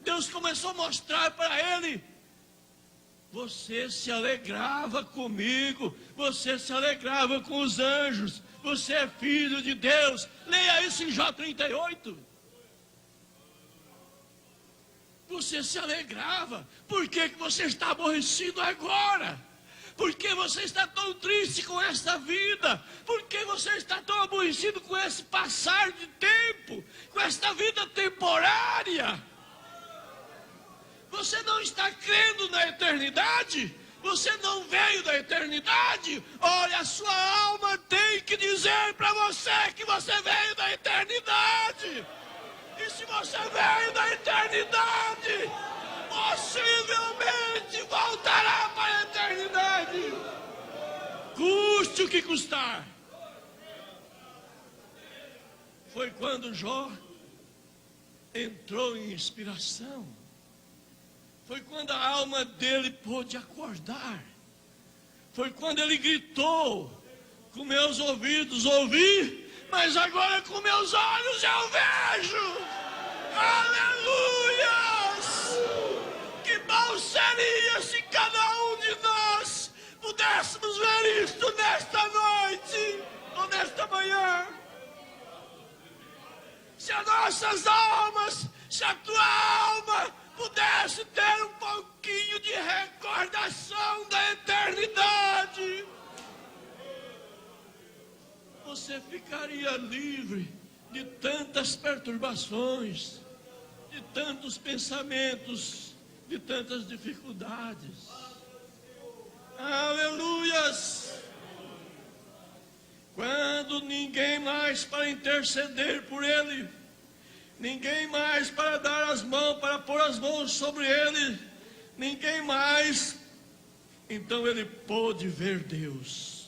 Deus começou a mostrar para ele: você se alegrava comigo, você se alegrava com os anjos, você é filho de Deus. Leia isso em Jó 38. Você se alegrava. Por que você está aborrecido agora? Por que você está tão triste com esta vida? Por que você está tão aborrecido com esse passar de tempo? Com esta vida temporária? Você não está crendo na eternidade? Você não veio da eternidade? Olha, a sua alma tem que dizer para você que você veio da eternidade. E se você veio da eternidade, possivelmente voltará para a eternidade. Custe o que custar. Foi quando Jó entrou em inspiração. Foi quando a alma dele pôde acordar. Foi quando ele gritou: com meus ouvidos ouvi, mas agora com meus olhos eu vejo. Aleluias! Que bom seria se cada um de nós pudéssemos ver isto nesta noite ou nesta manhã. Se as nossas almas, se a tua alma pudesse ter um pouquinho de recordação da eternidade, você ficaria livre de tantas perturbações, de tantos pensamentos, de tantas dificuldades. Aleluias! Quando ninguém mais para interceder por ele, ninguém mais para dar as mãos, para pôr as mãos sobre ele, ninguém mais, então ele pôde ver Deus.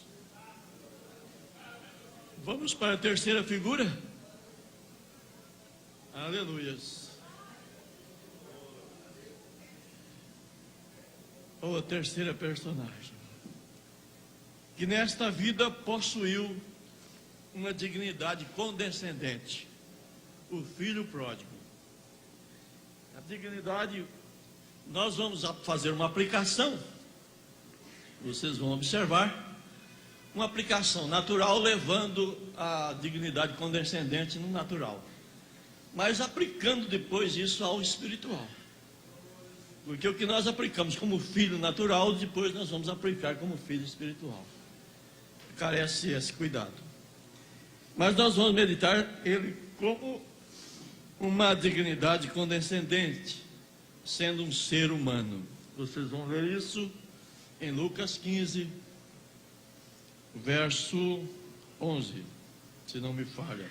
Vamos para a terceira figura? Aleluias. Ou a terceira personagem, que nesta vida possuiu uma dignidade condescendente, o filho pródigo. A dignidade, nós vamos fazer uma aplicação, vocês vão observar, uma aplicação natural levando a dignidade condescendente no natural, mas aplicando depois isso ao espiritual. Porque o que nós aplicamos como filho natural, depois nós vamos aplicar como filho espiritual. Carece esse cuidado. Mas nós vamos meditar ele como uma dignidade condescendente, sendo um ser humano. Vocês vão ver isso em Lucas 15, verso 11, se não me falha.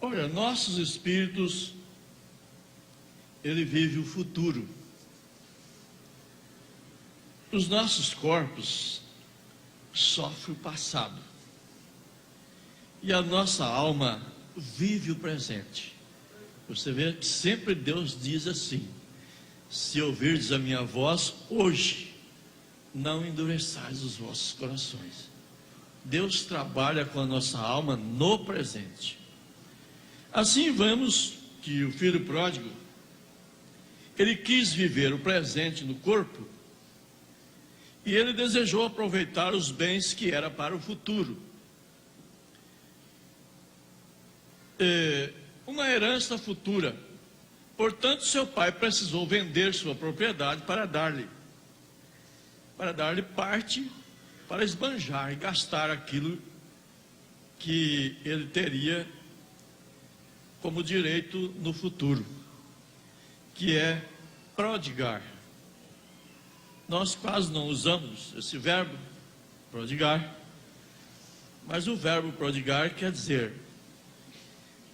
Olha, nossos espíritos, ele vive o futuro. Os nossos corpos sofrem o passado. E a nossa alma vive o presente. Você vê que sempre Deus diz assim: se ouvirdes a minha voz hoje, não endureçais os vossos corações. Deus trabalha com a nossa alma no presente. Assim vemos que o filho pródigo, ele quis viver o presente no corpo, e ele desejou aproveitar os bens que era para o futuro. Uma herança futura. Portanto, seu pai precisou vender sua propriedade para dar-lhe parte, para esbanjar e gastar aquilo que ele teria como direito no futuro, que é prodigar. Nós quase não usamos esse verbo, prodigar, mas o verbo prodigar quer dizer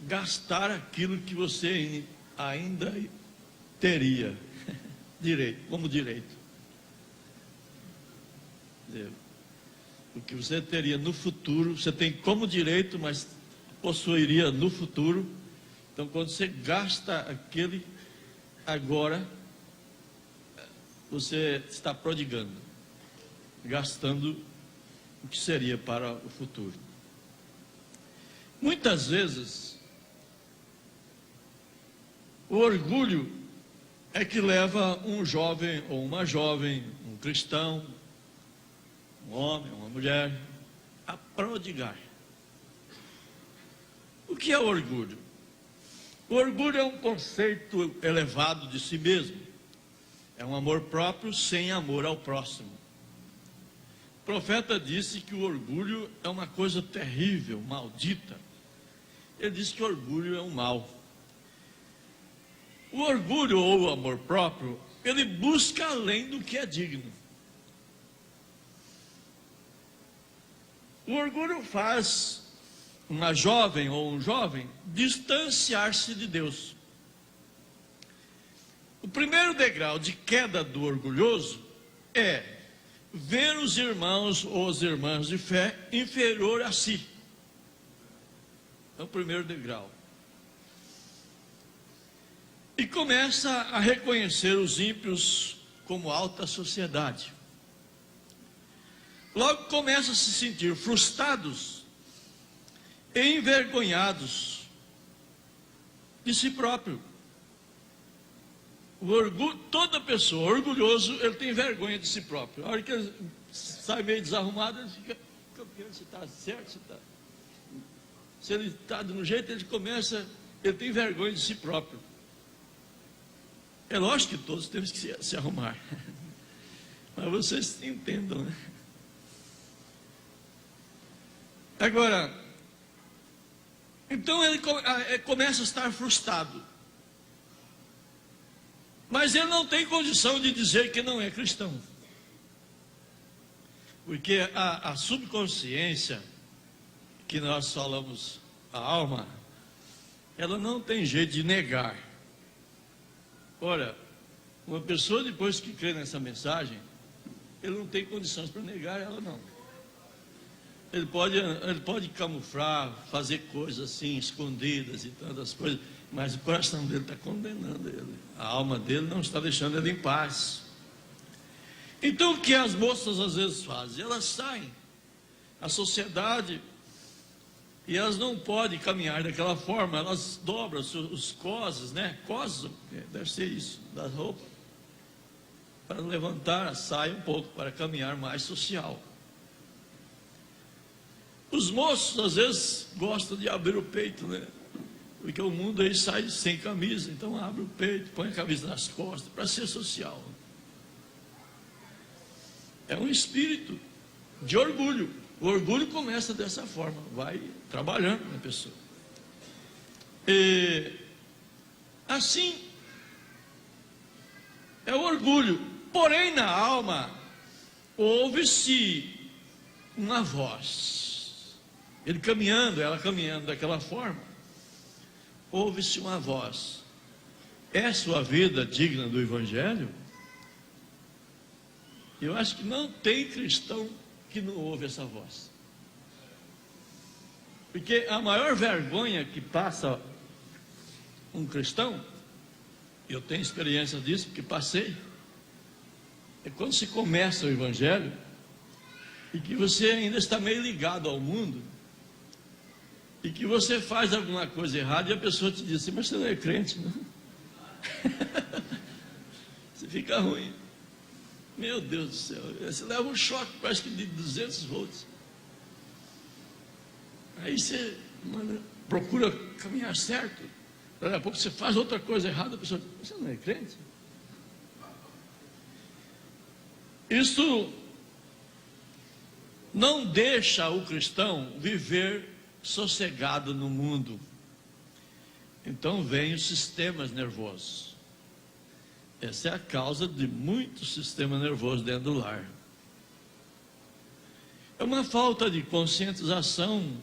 gastar aquilo que você ainda teria direito, como direito. O que você teria no futuro, você tem como direito, mas possuiria no futuro. Então, quando você gasta aquele agora, você está prodigando, gastando o que seria para o futuro. Muitas vezes, o orgulho é que leva um jovem ou uma jovem, um cristão, um homem, uma mulher, a prodigar. O que é orgulho? O orgulho é um conceito elevado de si mesmo. É um amor próprio sem amor ao próximo. O profeta disse que o orgulho é uma coisa terrível, maldita. Ele disse que o orgulho é um mal. O orgulho ou o amor próprio, ele busca além do que é digno. O orgulho faz uma jovem ou um jovem distanciar-se de Deus. O primeiro degrau de queda do orgulhoso é ver os irmãos ou as irmãs de fé inferior a si. É o primeiro degrau. E começa a reconhecer os ímpios como alta sociedade. Logo começa a se sentir frustrados e envergonhados de si próprio. O orgulho, toda pessoa orgulhoso, ele tem vergonha de si próprio. A hora que ele sai meio desarrumado, ele fica vendo se está certo, se ele está de um jeito, ele tem vergonha de si próprio. É lógico que todos temos que se arrumar, mas vocês entendam, né? Agora, então ele começa a estar frustrado, mas ele não tem condição de dizer que não é cristão, porque a subconsciência, que nós falamos, a alma, ela não tem jeito de negar. Ora, uma pessoa depois que crê nessa mensagem, ele não tem condições para negar ela, não. Ele pode camuflar, fazer coisas assim, escondidas e tantas coisas, mas o coração dele está condenando ele. A alma dele não está deixando ele em paz. Então o que as moças às vezes fazem? Elas saem à sociedade e elas não podem caminhar daquela forma, elas dobram os coses, né? Coses, deve ser isso, da roupa, para levantar a saia um pouco, para caminhar mais social. Os moços às vezes gostam de abrir o peito, né? Porque o mundo aí sai sem camisa, então abre o peito, põe a camisa nas costas para ser social. É um espírito de orgulho. O orgulho começa dessa forma, vai trabalhando na pessoa. E assim é o orgulho. Porém, na alma ouve-se uma voz. Ele caminhando, ela caminhando daquela forma, ouve-se uma voz: é sua vida digna do Evangelho? Eu acho que não tem cristão que não ouve essa voz, porque a maior vergonha que passa um cristão, eu tenho experiência disso, porque passei, é quando se começa o Evangelho e que você ainda está meio ligado ao mundo, e que você faz alguma coisa errada e a pessoa te diz assim: mas você não é crente, não? Você fica ruim. Meu Deus do céu, você leva um choque, parece que de 200 volts. Aí você procura caminhar certo, daqui a pouco você faz outra coisa errada, a pessoa diz: você não é crente? Isso não deixa o cristão viver sossegado no mundo. Então vem os sistemas nervosos. Essa é a causa de muito sistema nervoso dentro do lar. É uma falta de conscientização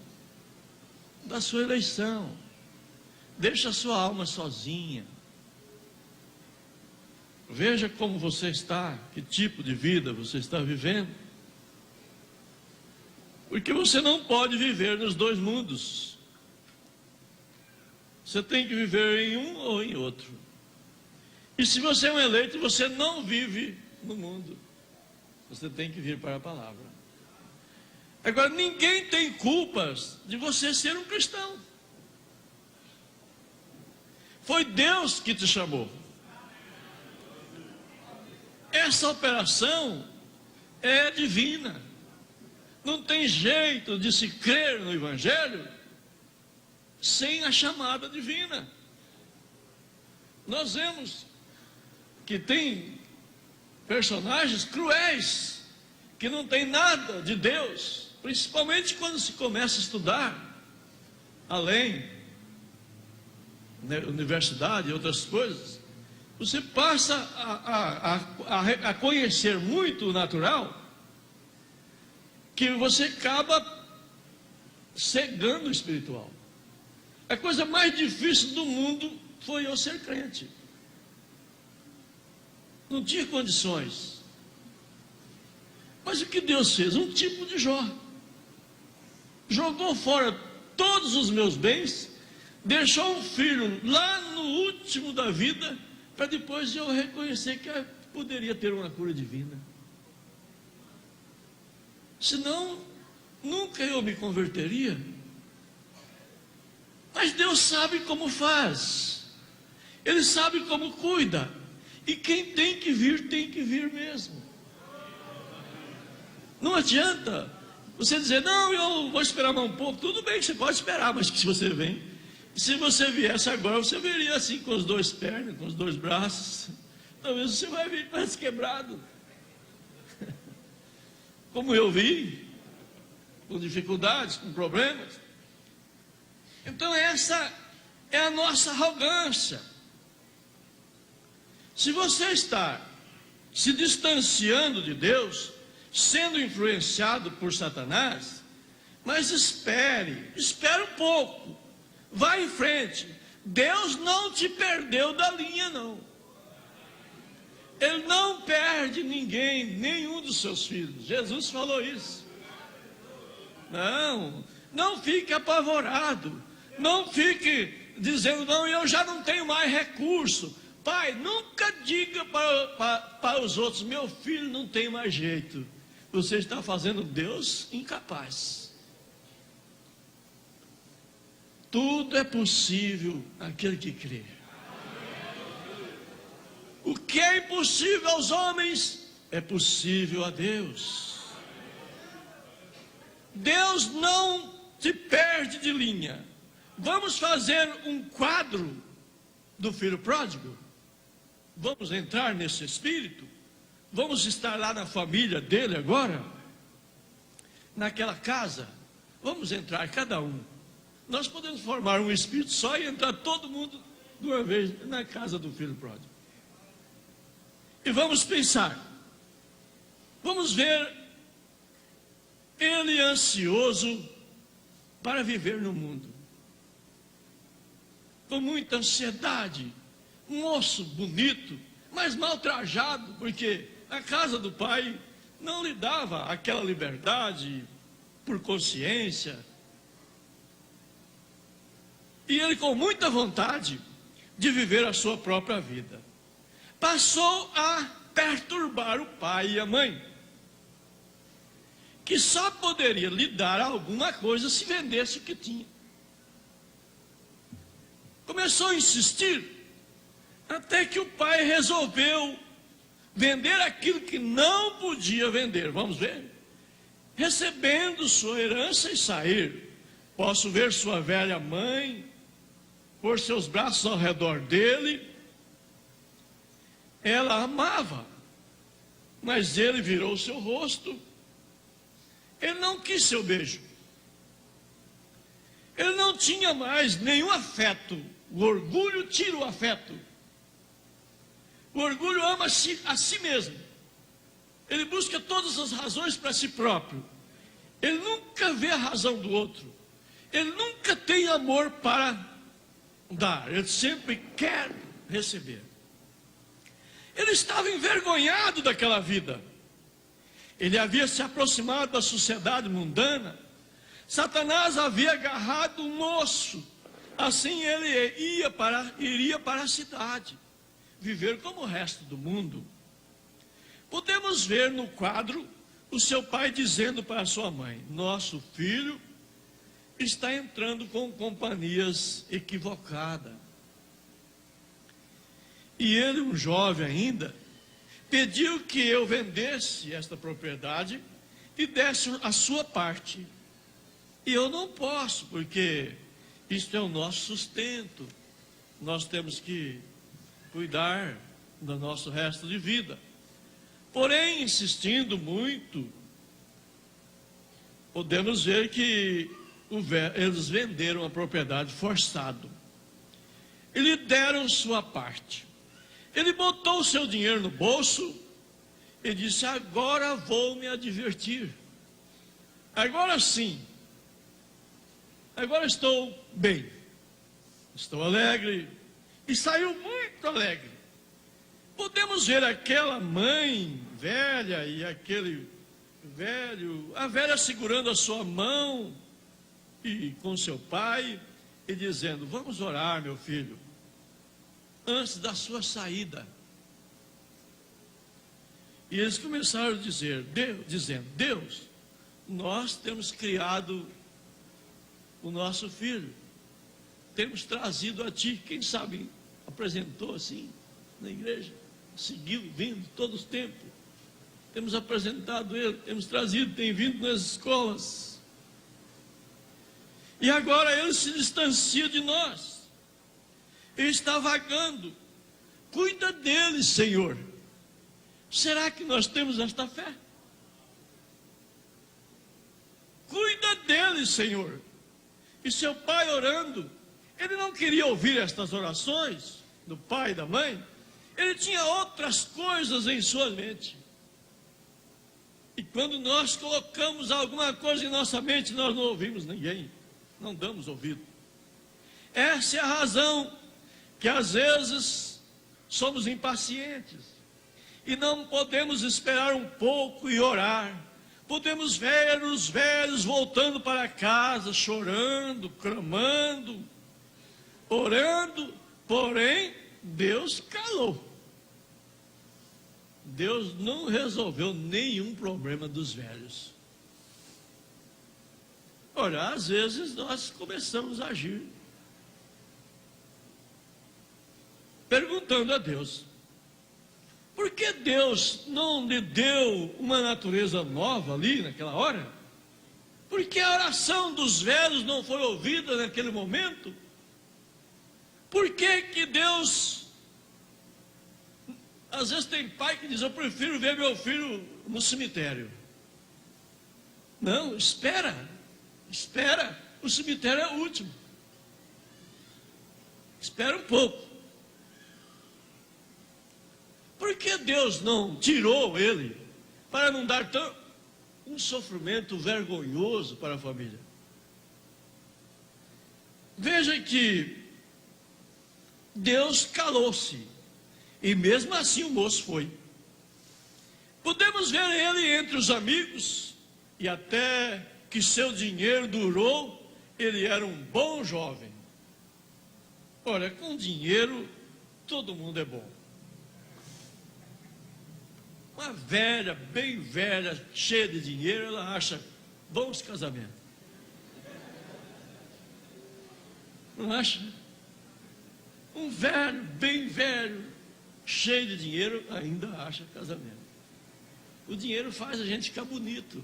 da sua eleição. Deixa a sua alma sozinha. Veja como você está, que tipo de vida você está vivendo. Porque você não pode viver nos dois mundos. Você tem que viver em um ou em outro. E se você é um eleito, você não vive no mundo. Você tem que vir para a palavra. Agora, ninguém tem culpas de você ser um cristão. Foi Deus que te chamou. Essa operação é divina. Não tem jeito de se crer no Evangelho sem a chamada divina. Nós vemos que tem personagens cruéis que não tem nada de Deus, principalmente quando se começa a estudar, além da universidade e outras coisas, você passa a conhecer muito o natural, que você acaba cegando o espiritual. A coisa mais difícil do mundo foi eu ser crente. Não tinha condições. Mas o que Deus fez? Um tipo de Jó. Jogou fora todos os meus bens, deixou um filho lá no último da vida, para depois eu reconhecer que poderia ter uma cura divina. Senão, nunca eu me converteria. Mas Deus sabe como faz. Ele sabe como cuida. E quem tem que vir mesmo. Não adianta você dizer, não, eu vou esperar mais um pouco. Tudo bem que você pode esperar, mas que se você vem, se você viesse agora, você viria assim com os dois pernas, com os dois braços. Talvez você vai vir mais quebrado. Como eu vi, com dificuldades, com problemas. Então essa é a nossa arrogância. Se você está se distanciando de Deus, sendo influenciado por Satanás, mas espere um pouco, vá em frente. Deus não te perdeu da linha, não. Ele não perde ninguém, nenhum dos seus filhos. Jesus falou isso. Não fique apavorado, não fique dizendo, não, eu já não tenho mais recurso. Pai, nunca diga para os outros, meu filho não tem mais jeito. Você está fazendo Deus incapaz. Tudo é possível àquele que crê. O que é impossível aos homens é possível a Deus. Deus não te perde de linha. Vamos fazer um quadro do filho pródigo? Vamos entrar nesse espírito? Vamos estar lá na família dele agora? Naquela casa? Vamos entrar cada um. Nós podemos formar um espírito só e entrar todo mundo de uma vez na casa do filho pródigo. E vamos pensar. Vamos ver ele ansioso para viver no mundo. Com muita ansiedade. Um moço bonito, mas mal trajado, porque a casa do pai não lhe dava aquela liberdade por consciência. E ele, com muita vontade de viver a sua própria vida, passou a perturbar o pai e a mãe, que só poderia lhe dar alguma coisa se vendesse o que tinha. Começou a insistir, até que o pai resolveu vender aquilo que não podia vender. Vamos ver? Recebendo sua herança e sair. Posso ver sua velha mãe, pôr seus braços ao redor dele. Ela amava, mas ele virou seu rosto. Ele não quis seu beijo. Ele não tinha mais nenhum afeto. O orgulho tira o afeto. O orgulho ama a si mesmo. Ele busca todas as razões para si próprio. Ele nunca vê a razão do outro. Ele nunca tem amor para dar. Ele sempre quer receber. Ele estava envergonhado daquela vida. Ele havia se aproximado da sociedade mundana. Satanás havia agarrado um moço. Assim ele iria para a cidade, viver como o resto do mundo. Podemos ver no quadro o seu pai dizendo para sua mãe: nosso filho está entrando com companhias equivocadas. E ele, um jovem ainda, pediu que eu vendesse esta propriedade e desse a sua parte. E eu não posso, porque isto é o nosso sustento. Nós temos que cuidar do nosso resto de vida. Porém, insistindo muito, podemos ver que eles venderam a propriedade forçado. E lhe deram sua parte. Ele botou o seu dinheiro no bolso e disse: agora vou me divertir. Agora sim. Agora estou bem. Estou alegre. E saiu muito alegre. Podemos ver aquela mãe velha e aquele velho, a velha segurando a sua mão e com seu pai e dizendo: vamos orar, meu filho, antes da sua saída. E eles começaram a dizer, dizendo: Deus, nós temos criado o nosso filho, temos trazido a ti. Quem sabe apresentou assim na igreja, seguiu vindo todos os tempos. Temos apresentado ele, temos trazido, tem vindo nas escolas. E agora ele se distancia de nós. Ele está vagando. Cuida dele, Senhor. Será que nós temos esta fé? Cuida dele, Senhor. E seu pai orando, ele não queria ouvir estas orações do pai e da mãe. Ele tinha outras coisas em sua mente. E quando nós colocamos alguma coisa em nossa mente, nós não ouvimos ninguém, não damos ouvido. Essa é a razão que às vezes somos impacientes e não podemos esperar um pouco e orar. Podemos ver os velhos voltando para casa, chorando, clamando, orando, porém Deus calou. Deus não resolveu nenhum problema dos velhos. Ora, às vezes nós começamos a agir perguntando a Deus: por que Deus não lhe deu uma natureza nova ali naquela hora? Por que a oração dos velhos não foi ouvida naquele momento? Por que que Deus... Às vezes tem pai que diz: eu prefiro ver meu filho no cemitério. Não, espera, o cemitério é o último. Espera um pouco. Por que Deus não tirou ele para não dar um sofrimento vergonhoso para a família? Veja que Deus calou-se. E mesmo assim o moço foi. Podemos ver ele entre os amigos, e até que seu dinheiro durou, ele era um bom jovem. Olha, com dinheiro todo mundo é bom. Uma velha, bem velha, cheia de dinheiro, ela acha bons casamentos. Não acha? Um velho, bem velho, cheio de dinheiro, ainda acha casamento. O dinheiro faz a gente ficar bonito.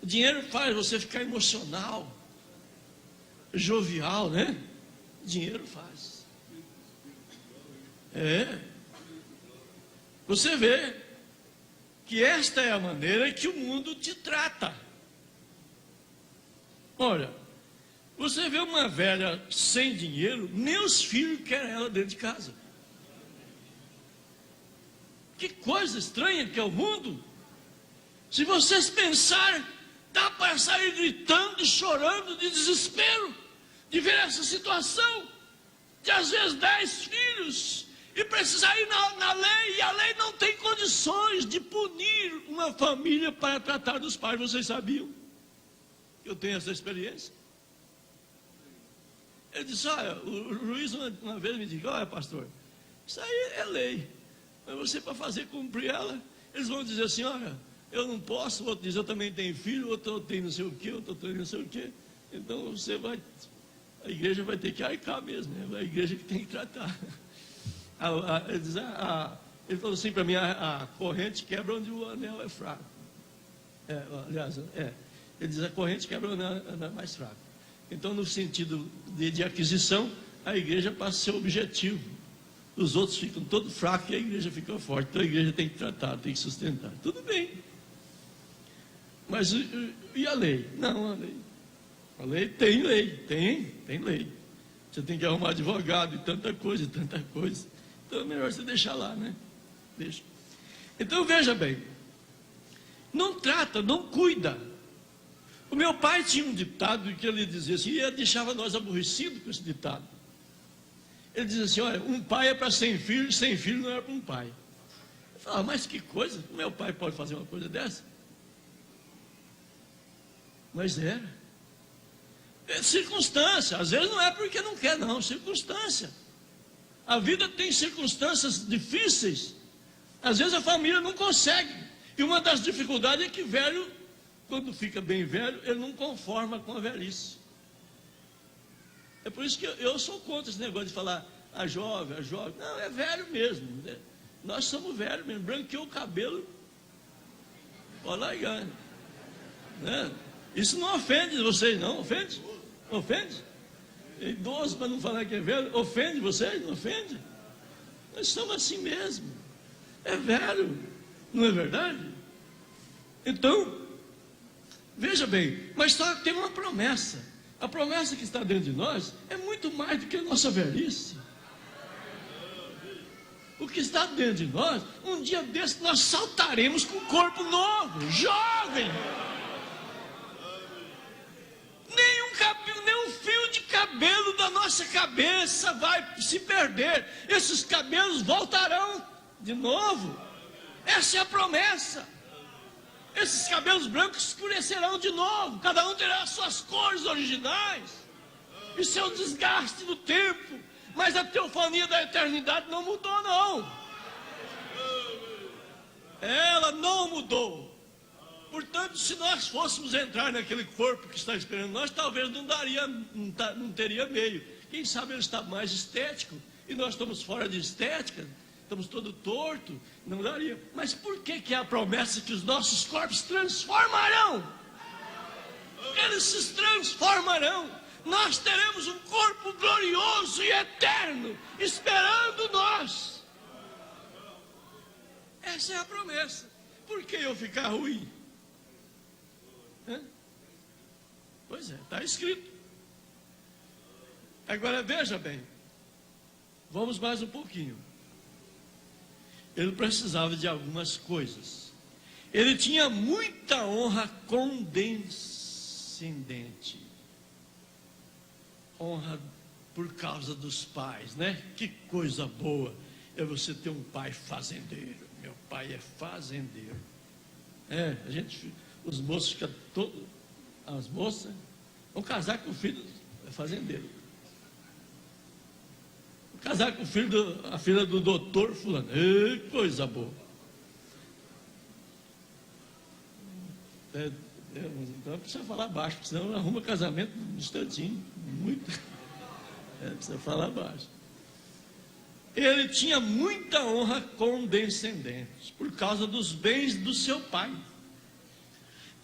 O dinheiro faz você ficar emocional, jovial, né? O dinheiro faz. Você vê que esta é a maneira que o mundo te trata. Olha, você vê uma velha sem dinheiro, nem os filhos querem ela dentro de casa. Que coisa estranha que é o mundo. Se vocês pensarem, dá para sair gritando e chorando de desespero, de ver essa situação, de às vezes 10 filhos, e precisar ir na lei, e a lei não tem condições de punir uma família para tratar dos pais. Vocês sabiam? Eu tenho essa experiência. Ele disse: olha, o juiz uma vez me disse: olha, pastor, isso aí é lei, mas você, para fazer cumprir ela, eles vão dizer assim: olha, eu não posso. O outro diz: eu também tenho filho, o outro tem não sei o que, outro tem não sei o que. Então a igreja vai ter que arcar mesmo, né? A igreja que tem que tratar. Ele falou assim para mim: a corrente quebra onde o anel é fraco. Ele diz: a corrente quebra onde o anel é mais fraco. Então, no sentido de aquisição, a igreja passa a ser objetivo. Os outros ficam todos fracos e a igreja fica forte. Então a igreja tem que tratar, tem que sustentar. Tudo bem. Mas e a lei? Não, a lei tem lei. Você tem que arrumar advogado e tanta coisa. Então é melhor você deixar lá, né? Deixa. Então veja bem, não trata, não cuida. O meu pai tinha um ditado que ele dizia assim, e ele deixava nós aborrecidos com esse ditado. Ele dizia assim, olha, um pai é para 100 filhos, 100 filhos não é para um pai. Eu falava, mas que coisa, o meu pai pode fazer uma coisa dessa? Mas era. É circunstância, às vezes não é porque não quer não, circunstância. A vida tem circunstâncias difíceis, às vezes a família não consegue, e uma das dificuldades é que velho, quando fica bem velho, ele não conforma com a velhice. É por isso que eu sou contra esse negócio de falar a jovem. Não, é velho mesmo, né? Nós somos velhos mesmo, branqueou o cabelo, olha lá, né? Isso não ofende vocês, não? Ofende? Ofende? É idoso para não falar que é velho, ofende vocês? Não ofende? Nós somos assim mesmo, é velho, não é verdade? Então, veja bem, mas só tem uma promessa. A promessa que está dentro de nós é muito mais do que a nossa velhice. O que está dentro de nós, um dia desse nós saltaremos com um corpo novo, jovem. Nem um fio de cabelo da nossa cabeça vai se perder. Esses cabelos voltarão de novo. Essa é a promessa. Esses cabelos brancos escurecerão de novo. Cada um terá as suas cores originais. Isso é o desgaste do tempo. Mas a teofania da eternidade não mudou, não. Ela não mudou. Portanto, se nós fôssemos entrar naquele corpo que está esperando nós, talvez não teria meio. Quem sabe ele está mais estético. E nós estamos fora de estética. Estamos todo torto, não daria. Mas por que é a promessa que os nossos corpos transformarão? Eles se transformarão. Nós teremos um corpo glorioso e eterno, esperando nós. Essa é a promessa. Por que eu ficar ruim? Pois é, está escrito. Agora veja bem, vamos mais um pouquinho. Ele precisava de algumas coisas. Ele tinha muita honra condescendente. Honra por causa dos pais, né? Que coisa boa é você ter um pai fazendeiro. Meu pai é fazendeiro. Os moços ficam todos, as moças vão casar com o filho fazendeiro. Casar com a filha do doutor fulano. Coisa boa. Então precisa falar baixo, senão arruma casamento num instantinho. Precisa falar baixo. Ele tinha muita honra condescendente, por causa dos bens do seu pai.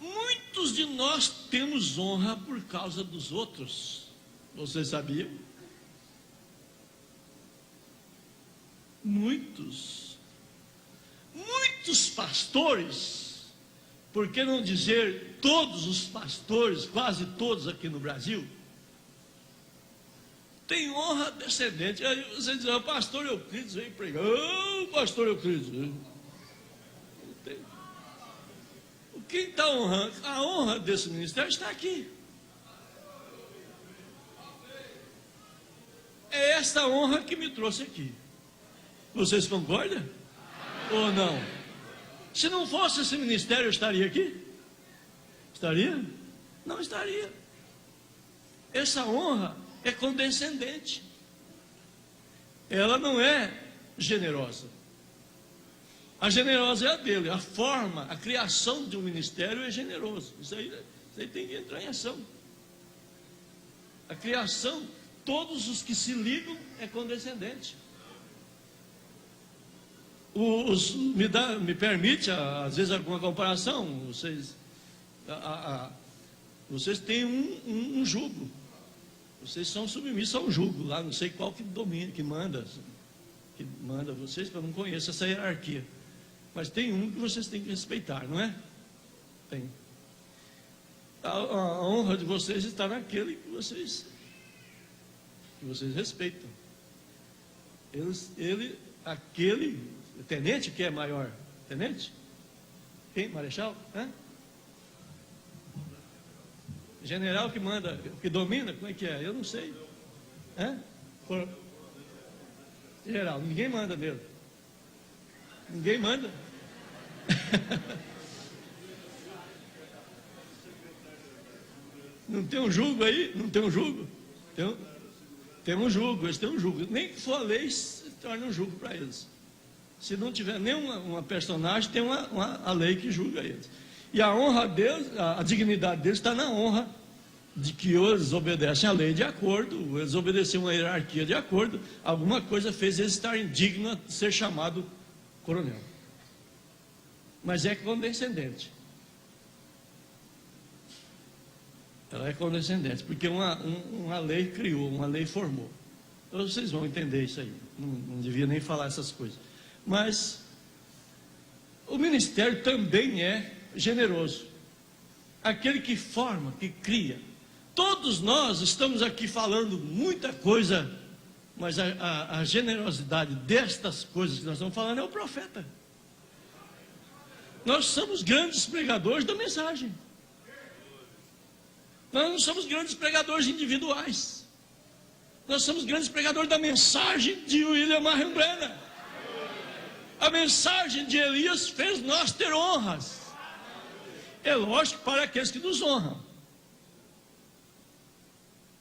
Muitos de nós temos honra por causa dos outros. Vocês sabiam? Muitos pastores, por que não dizer todos os pastores, quase todos aqui no Brasil, tem honra descendente. Aí você diz, o pastor Euclides vem pregar. Pastor Euclides. Quem está honrando? A honra desse ministério está aqui. É essa honra que me trouxe aqui. Vocês concordam? Ou não? Se não fosse esse ministério, eu estaria aqui? Estaria? Não estaria. Essa honra é condescendente. Ela não é generosa. A generosa é a dele. A forma, a criação de um ministério é generoso. Isso aí tem que entrar em ação. A criação, todos os que se ligam, é condescendente. Me permite, às vezes, alguma comparação. Vocês têm um jugo. Vocês são submissos ao jugo. Lá não sei qual que domina, que manda vocês, porque eu não conheço essa hierarquia. Mas tem um que vocês têm que respeitar, não é? Tem. a honra de vocês está naquele que vocês respeitam. Aquele tenente que é maior, tenente? Quem? Marechal? Hã? General que manda, que domina, como é que é? Eu não sei. Hã? Geral, ninguém manda nele. Ninguém manda. Não tem um julgo aí? Não tem um julgo? Tem um julgo, eles têm um julgo. Nem que for a lei, se torna um julgo para eles. Se não tiver nenhuma personagem, tem a lei que julga eles. E a honra deles, a dignidade deles está na honra de que eles obedecem a lei de acordo, eles obedecem uma hierarquia de acordo, alguma coisa fez eles estarem dignos de ser chamado coronel. Mas é condescendente. Ela é condescendente, porque uma lei criou, uma lei formou. Então vocês vão entender isso aí, não devia nem falar essas coisas. Mas o ministério também é generoso. Aquele que forma, que cria. Todos nós estamos aqui falando muita coisa, mas a generosidade destas coisas que nós estamos falando é o profeta. Nós somos grandes pregadores da mensagem. Nós não somos grandes pregadores individuais. Nós somos grandes pregadores da mensagem de William Marion Branham. A mensagem de Elias fez nós ter honras. É lógico para aqueles que nos honram.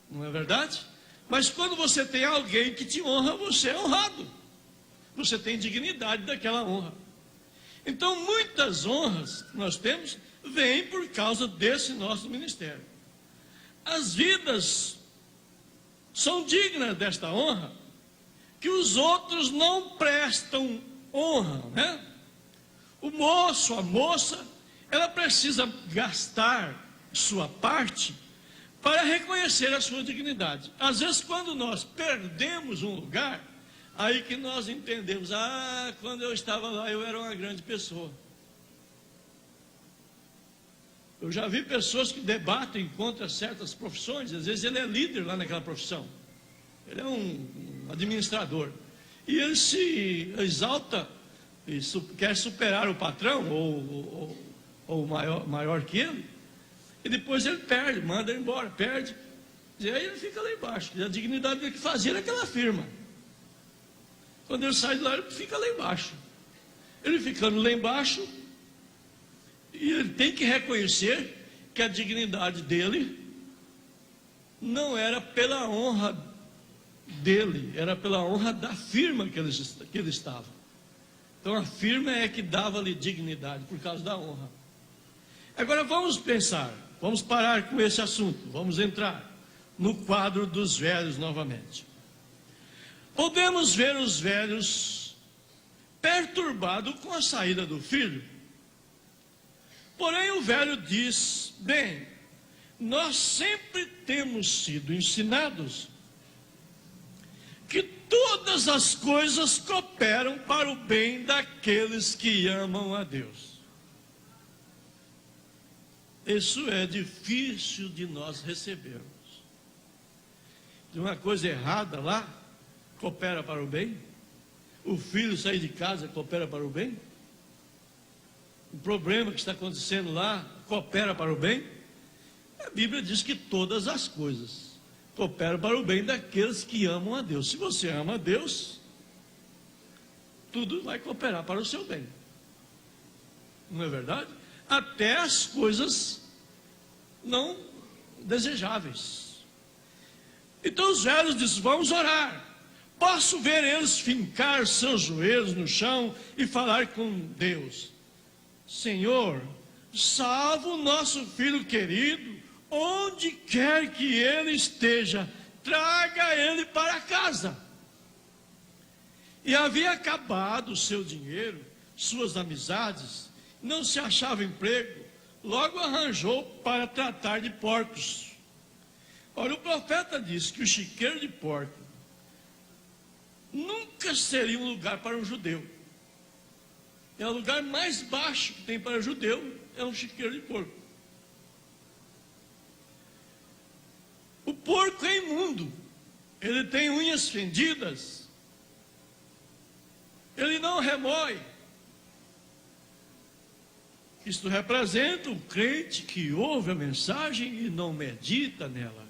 Não é verdade? Mas quando você tem alguém que te honra, você é honrado. Você tem dignidade daquela honra. Então, muitas honras que nós temos vêm por causa desse nosso ministério. As vidas são dignas desta honra, que os outros não prestam honra, né? O moço, a moça, ela precisa gastar sua parte para reconhecer a sua dignidade. Às vezes, quando nós perdemos um lugar, aí que nós entendemos, quando eu estava lá, eu era uma grande pessoa. Eu já vi pessoas que debatem contra certas profissões, às vezes ele é líder lá naquela profissão, ele é um administrador, e ele se exalta, e quer superar o patrão, ou maior que ele, e depois ele perde, manda ele embora, perde, e aí ele fica lá embaixo, e a dignidade dele que fazia era aquela firma. Quando ele sai de lá, ele fica lá embaixo. Ele ficando lá embaixo, e ele tem que reconhecer que a dignidade dele não era pela honra dele, era pela honra da firma que ele estava. Então a firma é que dava-lhe dignidade por causa da honra. Agora vamos pensar, vamos parar com esse assunto, vamos entrar no quadro dos velhos novamente. Podemos ver os velhos perturbados com a saída do filho. Porém o velho diz, bem, nós sempre temos sido ensinados que todas as coisas cooperam para o bem daqueles que amam a Deus. Isso é difícil de nós recebermos. De uma coisa errada lá, coopera para o bem? O filho sair de casa coopera para o bem? O problema que está acontecendo lá coopera para o bem? A Bíblia diz que todas as coisas cooperam para o bem daqueles que amam a Deus. Se você ama a Deus, tudo vai cooperar para o seu bem. Não é verdade? Até as coisas não desejáveis. Então os velhos dizem, vamos orar. Posso ver eles fincar seus joelhos no chão e falar com Deus. Senhor, salva o nosso filho querido, onde quer que ele esteja, traga ele para casa. E havia acabado o seu dinheiro, suas amizades, não se achava emprego, logo arranjou para tratar de porcos. Ora, o profeta disse que o chiqueiro de porco nunca seria um lugar para um judeu. É o lugar mais baixo que tem para judeu, é um chiqueiro de porco. O porco é imundo, ele tem unhas fendidas, ele não remói. Isto representa o crente que ouve a mensagem e não medita nela.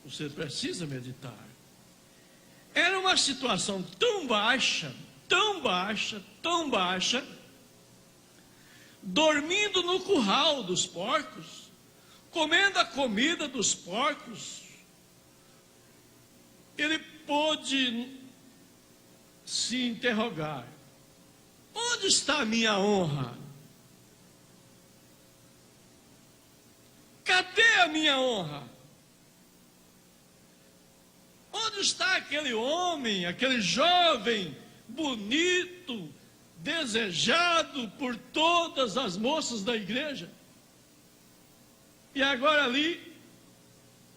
Você precisa meditar. Era uma situação tão baixa, tão baixa, tão baixa, dormindo no curral dos porcos, comendo a comida dos porcos. Ele pôde se interrogar: onde está a minha honra? Cadê a minha honra? Onde está aquele homem, aquele jovem, bonito, desejado por todas as moças da igreja? E agora ali,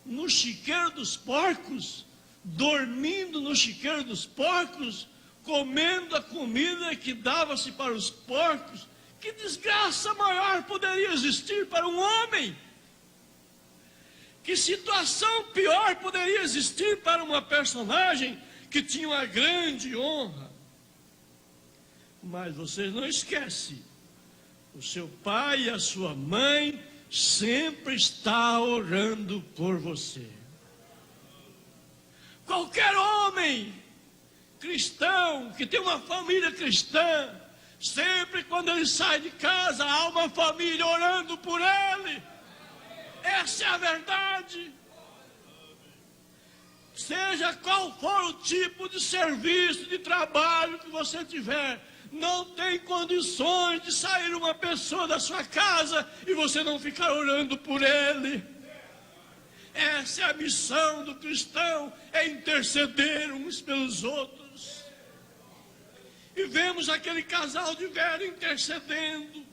no chiqueiro dos porcos, dormindo no chiqueiro dos porcos, comendo a comida que dava-se para os porcos. Que desgraça maior poderia existir para um homem? Que situação pior poderia existir para uma personagem que tinha uma grande honra? Mas vocês não esquecem, o seu pai e a sua mãe sempre está orando por você. Qualquer homem cristão que tem uma família cristã, sempre quando ele sai de casa há uma família orando por ele. Essa é a verdade. Seja qual for o tipo de serviço, de trabalho que você tiver, não tem condições de sair uma pessoa da sua casa e você não ficar orando por ele. Essa é a missão do cristão, é interceder uns pelos outros. E vemos aquele casal de velho intercedendo.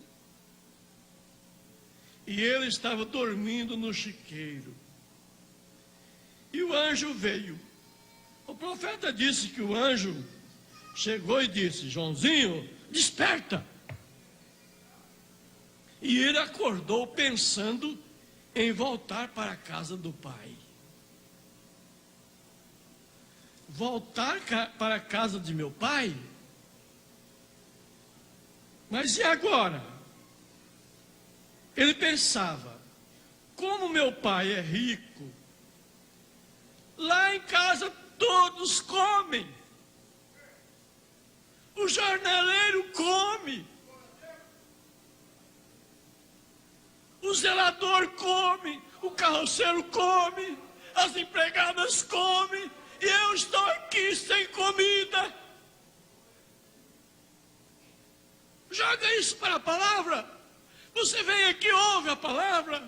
E ele estava dormindo no chiqueiro. E o anjo veio. O profeta disse que o anjo chegou e disse: Joãozinho, desperta. E ele acordou pensando em voltar para a casa do pai. Voltar para a casa de meu pai? Mas e agora? Ele pensava: como meu pai é rico, lá em casa todos comem, o jornaleiro come, o zelador come, o carroceiro come, as empregadas comem, e eu estou aqui sem comida. Joga isso para a palavra. Você vem aqui, ouve a palavra,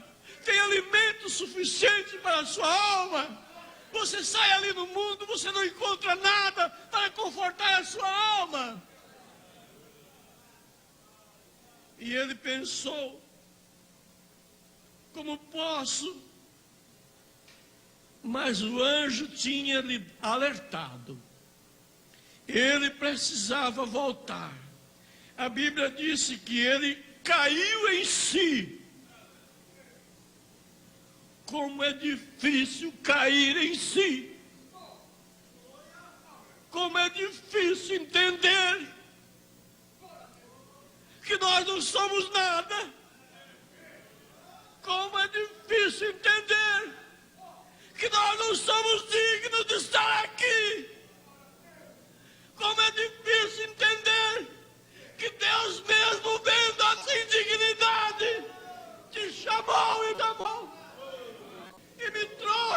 tem alimento suficiente para a sua alma. Você sai ali no mundo, você não encontra nada para confortar a sua alma. E ele pensou: como posso? Mas o anjo tinha lhe alertado. Ele precisava voltar. A Bíblia disse que ele caiu em si. Como é difícil cair em si. Como é difícil entender que nós não somos nada. Como é difícil entender que nós não somos dignos de estar aqui. Como é difícil entender que Deus mesmo, vendo a sua indignidade, te chamou e chamou.